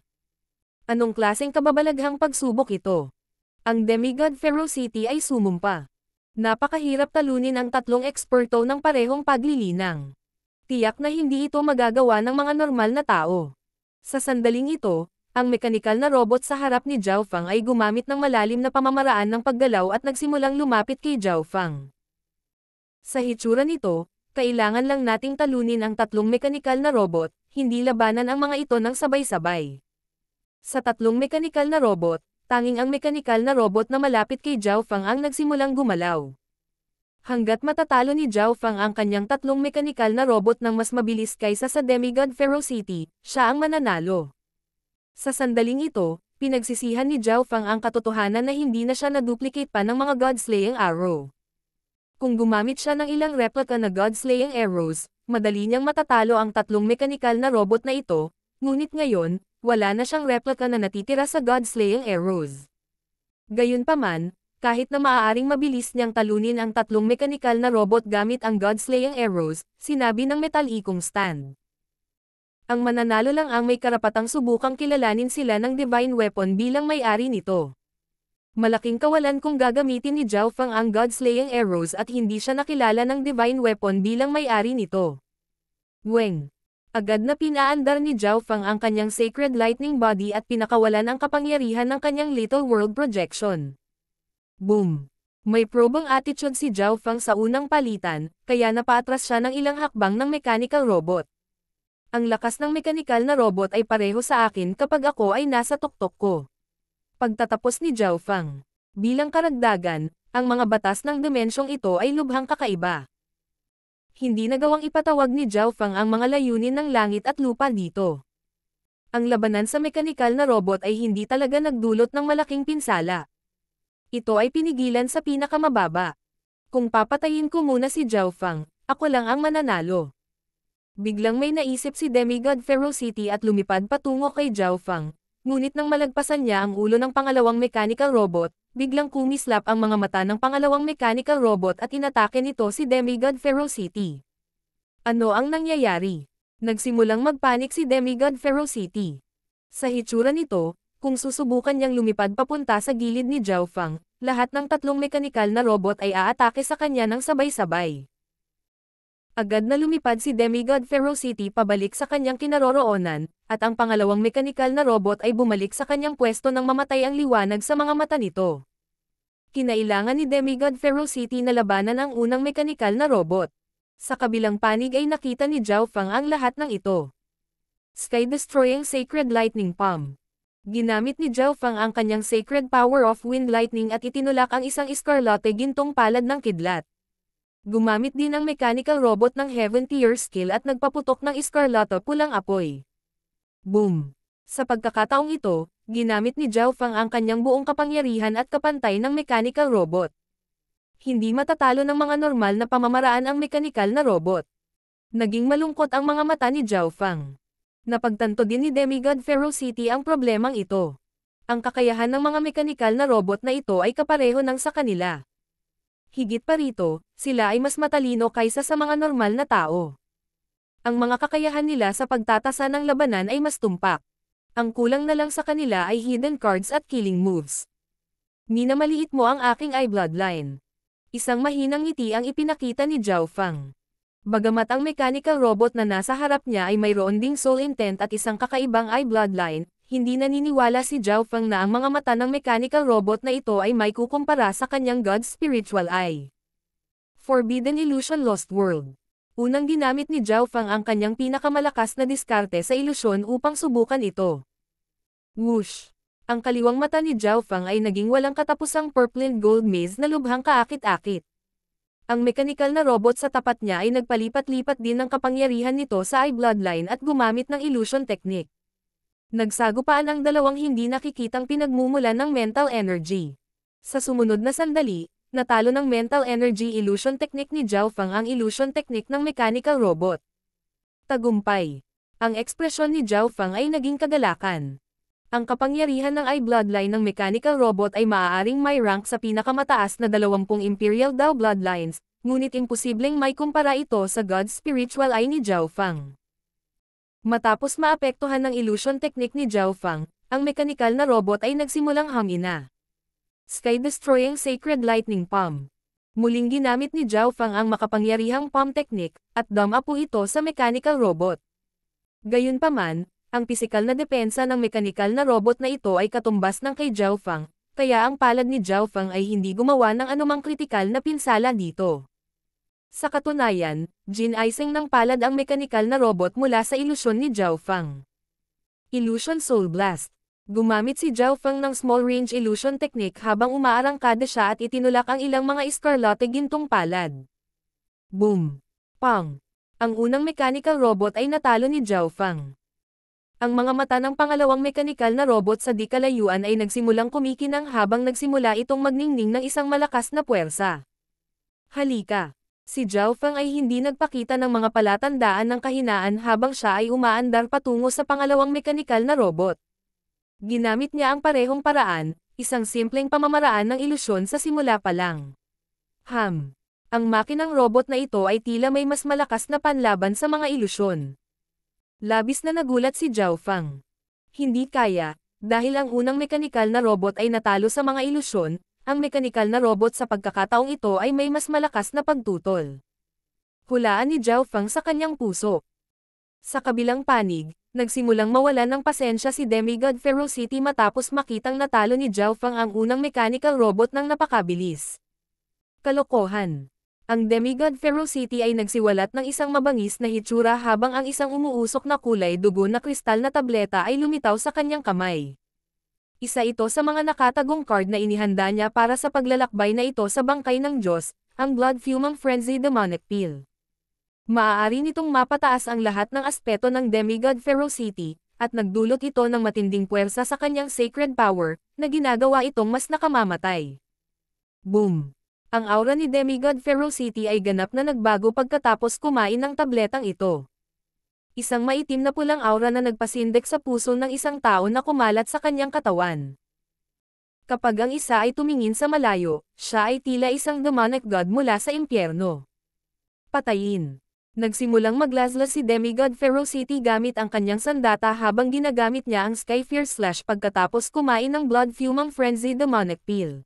Anong klaseng kababalaghang pagsubok ito? Ang Demigod Ferocity ay sumumpa. Napakahirap talunin ang tatlong eksperto ng parehong paglilinang. Tiyak na hindi ito magagawa ng mga normal na tao. Sa sandaling ito, ang mekanikal na robot sa harap ni Zhao Fang ay gumamit ng malalim na pamamaraan ng paggalaw at nagsimulang lumapit kay Zhao Fang. Sa hitsura nito, kailangan lang nating talunin ang tatlong mekanikal na robot, hindi labanan ang mga ito ng sabay-sabay. Sa tatlong mekanikal na robot, tanging ang mekanikal na robot na malapit kay Zhao Fang ang nagsimulang gumalaw. Hanggat matatalo ni Zhao Fang ang kanyang tatlong mekanikal na robot ng mas mabilis kaysa sa Demigod Ferocity, siya ang mananalo. Sa sandaling ito, pinagsisihan ni Zhao Fang ang katotohanan na hindi na siya na-duplicate pa ng mga God-slaying arrow. Kung gumamit siya ng ilang replica na God-slaying arrows, madali niyang matatalo ang tatlong mekanikal na robot na ito, ngunit ngayon, wala na siyang replica na natitira sa God-slaying arrows. Gayunpaman, kahit na maaaring mabilis niyang talunin ang tatlong mekanikal na robot gamit ang God-slaying arrows, sinabi ng metal ikong stand. Ang mananalo lang ang may karapatang subukang kilalanin sila ng Divine Weapon bilang may-ari nito. Malaking kawalan kung gagamitin ni Zhao Fang ang God-slaying arrows at hindi siya nakilala ng Divine Weapon bilang may-ari nito. Weng. Agad na pinaandar ni Zhao Fang ang kanyang Sacred Lightning Body at pinakawalan ang kapangyarihan ng kanyang Little World Projection. Boom! May probang attitude si Zhao Fang sa unang palitan, kaya napaatras siya ng ilang hakbang ng mechanical robot. Ang lakas ng mechanical na robot ay pareho sa akin kapag ako ay nasa tuktok ko. Pagtatapos ni Zhao Fang. Bilang karagdagan, ang mga batas ng dimensyong ito ay lubhang kakaiba. Hindi nagawang ipatawag ni Zhao Fang ang mga layunin ng langit at lupa dito. Ang labanan sa mekanikal na robot ay hindi talaga nagdulot ng malaking pinsala. Ito ay pinigilan sa pinakamababa. Kung papatayin ko muna si Zhao Fang, ako lang ang mananalo. Biglang may naisip si Demigod Ferocity at lumipad patungo kay Zhao Fang, ngunit nang malagpasan niya ang ulo ng pangalawang mechanical robot, biglang kumislap ang mga mata ng pangalawang mechanical robot at inatake nito si Demigod Ferocity. Ano ang nangyayari? Nagsimulang magpanik si Demigod Ferocity. Sa hitsura nito, kung susubukan niyang lumipad papunta sa gilid ni Zhao Fang, lahat ng tatlong mechanical na robot ay aatake sa kanya ng sabay-sabay. Agad na lumipad si Demigod Ferocity pabalik sa kanyang kinaroroonan, at ang pangalawang mekanikal na robot ay bumalik sa kanyang pwesto nang mamatay ang liwanag sa mga mata nito. Kinailangan ni Demigod Ferocity na labanan ang unang mekanikal na robot. Sa kabilang panig ay nakita ni Zhao Fang ang lahat ng ito. Sky-destroying Sacred Lightning Palm. Ginamit ni Zhao Fang ang kanyang Sacred Power of Wind Lightning at itinulak ang isang Escarlate gintong palad ng kidlat. Gumamit din ang mechanical robot ng Heaven Tier skill at nagpaputok ng Escarlate pulang apoy. Boom! Sa pagkakataong ito, ginamit ni Zhao Fang ang kanyang buong kapangyarihan at kapantay ng mechanical robot. Hindi matatalo ng mga normal na pamamaraan ang mechanical na robot. Naging malungkot ang mga mata ni Zhao Fang. Napagtanto din ni Demigod Ferocity ang problemang ito. Ang kakayahan ng mga mechanical na robot na ito ay kapareho ng sa kanila. Higit pa rito, sila ay mas matalino kaysa sa mga normal na tao. Ang mga kakayahan nila sa pagtatasa ng labanan ay mas tumpak. Ang kulang na lang sa kanila ay hidden cards at killing moves. Minamaliit mo ang aking eye bloodline. Isang mahinang ngiti ang ipinakita ni Zhao Fang. Bagamat ang mechanical robot na nasa harap niya ay mayroon ding soul intent at isang kakaibang eye bloodline, hindi naniniwala si Zhao Fang na ang mga mata ng mechanical robot na ito ay may kukumpara sa kanyang God Spiritual Eye. Forbidden Illusion Lost World. Unang ginamit ni Zhao Fang ang kanyang pinakamalakas na diskarte sa ilusyon upang subukan ito. Whoosh! Ang kaliwang mata ni Zhao Fang ay naging walang katapusang purple and gold maze na lubhang kaakit-akit. Ang mekanikal na robot sa tapat niya ay nagpalipat-lipat din ng kapangyarihan nito sa eye bloodline at gumamit ng illusion technique. Nagsagupaan ang dalawang hindi nakikitang pinagmumulan ng mental energy. Sa sumunod na sandali, natalo ng mental energy illusion technique ni Zhao Fang ang illusion technique ng mechanical robot. Tagumpay. Ang ekspresyon ni Zhao Fang ay naging kagalakan. Ang kapangyarihan ng eye bloodline ng mechanical robot ay maaaring may rank sa pinakamataas na 20 Imperial Dao bloodlines, ngunit imposibleng may kumpara ito sa God's spiritual eye ni Zhao Fang. Matapos maapektuhan ng illusion technique ni Zhao Fang, ang mechanical na robot ay nagsimulang humina. Sky-destroying Sacred Lightning Palm. Muling ginamit ni Zhao Fang ang makapangyarihang palm technique, at dump po ito sa mechanical robot. Gayunpaman, ang pisikal na depensa ng mekanikal na robot na ito ay katumbas ng kay Zhao Fang, kaya ang palad ni Zhao Fang ay hindi gumawa ng anumang kritikal na pinsala dito. Sa katunayan, gin-icing ng palad ang mekanikal na robot mula sa ilusyon ni Zhao Fang. Illusion Soul Blast. Gumamit si Zhao Fang ng small range illusion technique habang umaarangkada siya at itinulak ang ilang mga eskarlate gintong palad. Boom! Pang! Ang unang mechanical robot ay natalo ni Zhao Fang. Ang mga mata ng pangalawang mekanikal na robot sa di kalayuan ay nagsimulang kumikinang habang nagsimula itong magningning ng isang malakas na puwersa. Halika! Si Zhao Fang ay hindi nagpakita ng mga palatandaan ng kahinaan habang siya ay umaandar patungo sa pangalawang mekanikal na robot. Ginamit niya ang parehong paraan, isang simpleng pamamaraan ng ilusyon sa simula pa lang. Ang makinang robot na ito ay tila may mas malakas na panlaban sa mga ilusyon. Labis na nagulat si Zhao Fang. Hindi kaya, dahil ang unang mekanikal na robot ay natalo sa mga ilusyon, ang mekanikal na robot sa pagkakataong ito ay may mas malakas na pagtutol. Hulaan ni Zhao Fang sa kanyang puso. Sa kabilang panig, nagsimulang mawalan ng pasensya si Demigod Ferocity matapos makitang natalo ni Zhao Fang ang unang mechanical robot ng napakabilis. Kalokohan. Ang Demigod Ferocity ay nagsiwalat ng isang mabangis na hitsura habang ang isang umuusok na kulay dugo na kristal na tableta ay lumitaw sa kanyang kamay. Isa ito sa mga nakatagong card na inihanda niya para sa paglalakbay na ito sa bangkay ng Diyos, ang Blood Fuming Frenzy Demonic Pill. Maaari nitong mapataas ang lahat ng aspeto ng Demigod Ferocity, at nagdulot ito ng matinding puwersa sa kanyang sacred power, na ginagawa itong mas nakamamatay. Boom! Ang aura ni Demigod Ferocity ay ganap na nagbago pagkatapos kumain ng tabletang ito. Isang maitim na pulang aura na nagpasindek sa puso ng isang tao na kumalat sa kanyang katawan. Kapag ang isa ay tumingin sa malayo, siya ay tila isang demonic god mula sa impyerno. Patayin. Nagsimulang maglaslas si Demigod Ferocity gamit ang kanyang sandata habang ginagamit niya ang Skyfire Slash pagkatapos kumain ng Blood Fuming Frenzy Demonic Pill.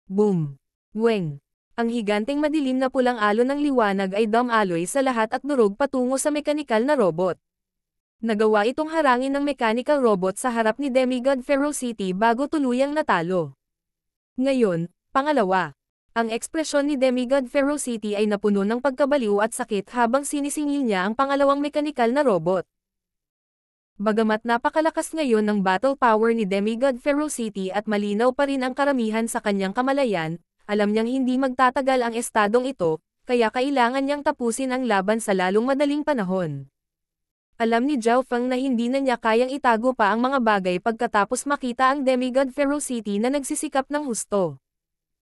Boom! Weng! Ang higanteng madilim na pulang alon ng liwanag ay dumaloy sa lahat at durog patungo sa mekanikal na robot. Nagawa itong harangin ng mechanical robot sa harap ni Demigod Ferocity bago tuluyang natalo. Ngayon, pangalawa. Ang ekspresyon ni Demigod Ferocity ay napuno ng pagkabaliw at sakit habang sinisingil niya ang pangalawang mekanikal na robot. Bagamat napakalakas ngayon ng battle power ni Demigod Ferocity at malinaw pa rin ang karamihan sa kanyang kamalayan, alam niyang hindi magtatagal ang estadong ito, kaya kailangan niyang tapusin ang laban sa lalong madaling panahon. Alam ni Zhao Fang na hindi na niya kayang itago pa ang mga bagay pagkatapos makita ang Demigod Ferocity na nagsisikap ng husto.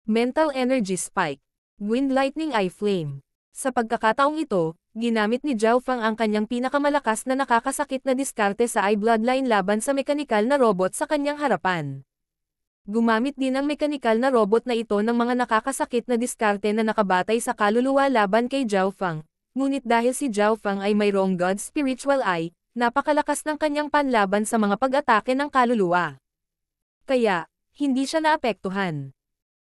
Mental Energy Spike. Wind Lightning Eye Flame. Sa pagkakataong ito, ginamit ni Zhao Fang ang kanyang pinakamalakas na nakakasakit na diskarte sa eye bloodline laban sa mekanikal na robot sa kanyang harapan. Gumamit din ang mekanikal na robot na ito ng mga nakakasakit na diskarte na nakabatay sa kaluluwa laban kay Zhao Fang, ngunit dahil si Zhao Fang ay mayroong God's spiritual eye, napakalakas ng kanyang panlaban sa mga pag-atake ng kaluluwa. Kaya, hindi siya naapektuhan.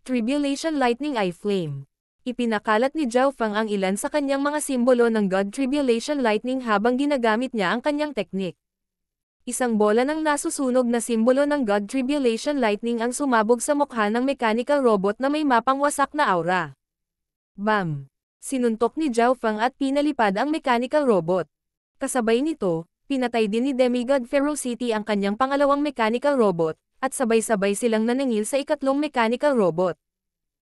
Tribulation Lightning Eye Flame. Ipinakalat ni Zhao Fang ang ilan sa kanyang mga simbolo ng God Tribulation Lightning habang ginagamit niya ang kanyang teknik. Isang bola ng nasusunog na simbolo ng God Tribulation Lightning ang sumabog sa mukha ng mechanical robot na may mapangwasak na aura. Bam! Sinuntok ni Zhao Feng at pinalipad ang mechanical robot. Kasabay nito, pinatay din ni Demigod Ferocity ang kanyang pangalawang mechanical robot, at sabay-sabay silang naningil sa ikatlong mechanical robot.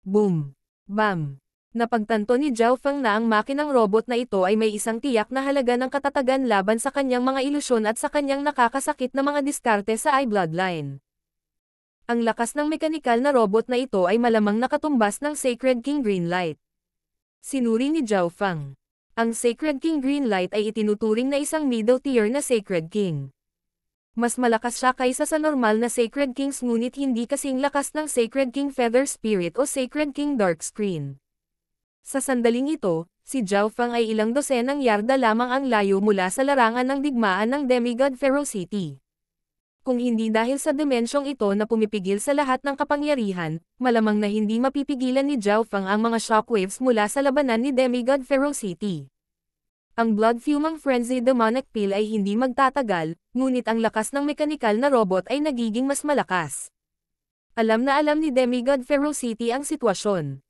Boom! Bam! Napagtanto ni Zhao Feng na ang makinang robot na ito ay may isang tiyak na halaga ng katatagan laban sa kanyang mga ilusyon at sa kanyang nakakasakit na mga diskarte sa I-Bloodline. Ang lakas ng mekanikal na robot na ito ay malamang nakatumbas ng Sacred King Greenlight. Sinuri ni Zhao Feng. Ang Sacred King Greenlight ay itinuturing na isang middle tier na Sacred King. Mas malakas siya kaysa sa normal na Sacred Kings ngunit hindi kasing lakas ng Sacred King Feather Spirit o Sacred King Dark Screen. Sa sandaling ito, si Zhao Feng ay ilang dosenang yarda lamang ang layo mula sa larangan ng digmaan ng Demigod Ferocity. Kung hindi dahil sa dimensyong ito na pumipigil sa lahat ng kapangyarihan, malamang na hindi mapipigilan ni Zhao Feng ang mga shockwaves mula sa labanan ni Demigod Ferocity. Ang Blood Fuming Frenzy Demonic Pill ay hindi magtatagal, ngunit ang lakas ng mekanikal na robot ay nagiging mas malakas. Alam na alam ni Demigod Ferocity ang sitwasyon.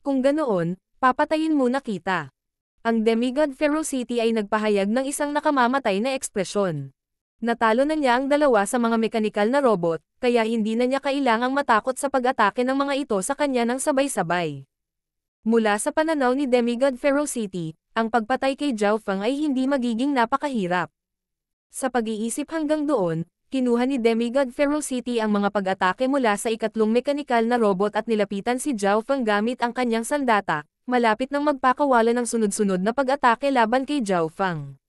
Kung ganoon, papatayin muna kita. Ang Demigod Ferocity ay nagpahayag ng isang nakamamatay na ekspresyon. Natalo na niya ang dalawa sa mga mekanikal na robot, kaya hindi na niya kailangang matakot sa pag-atake ng mga ito sa kanya ng sabay-sabay. Mula sa pananaw ni Demigod Ferocity, ang pagpatay kay Zhao Feng ay hindi magiging napakahirap. Sa pag-iisip hanggang doon, kinuha ni Demigod Ferocity ang mga pag-atake mula sa ikatlong mekanikal na robot at nilapitan si Zhao Feng gamit ang kanyang sandata, malapit nang magpakawala ng sunod-sunod na pag-atake laban kay Zhao Feng.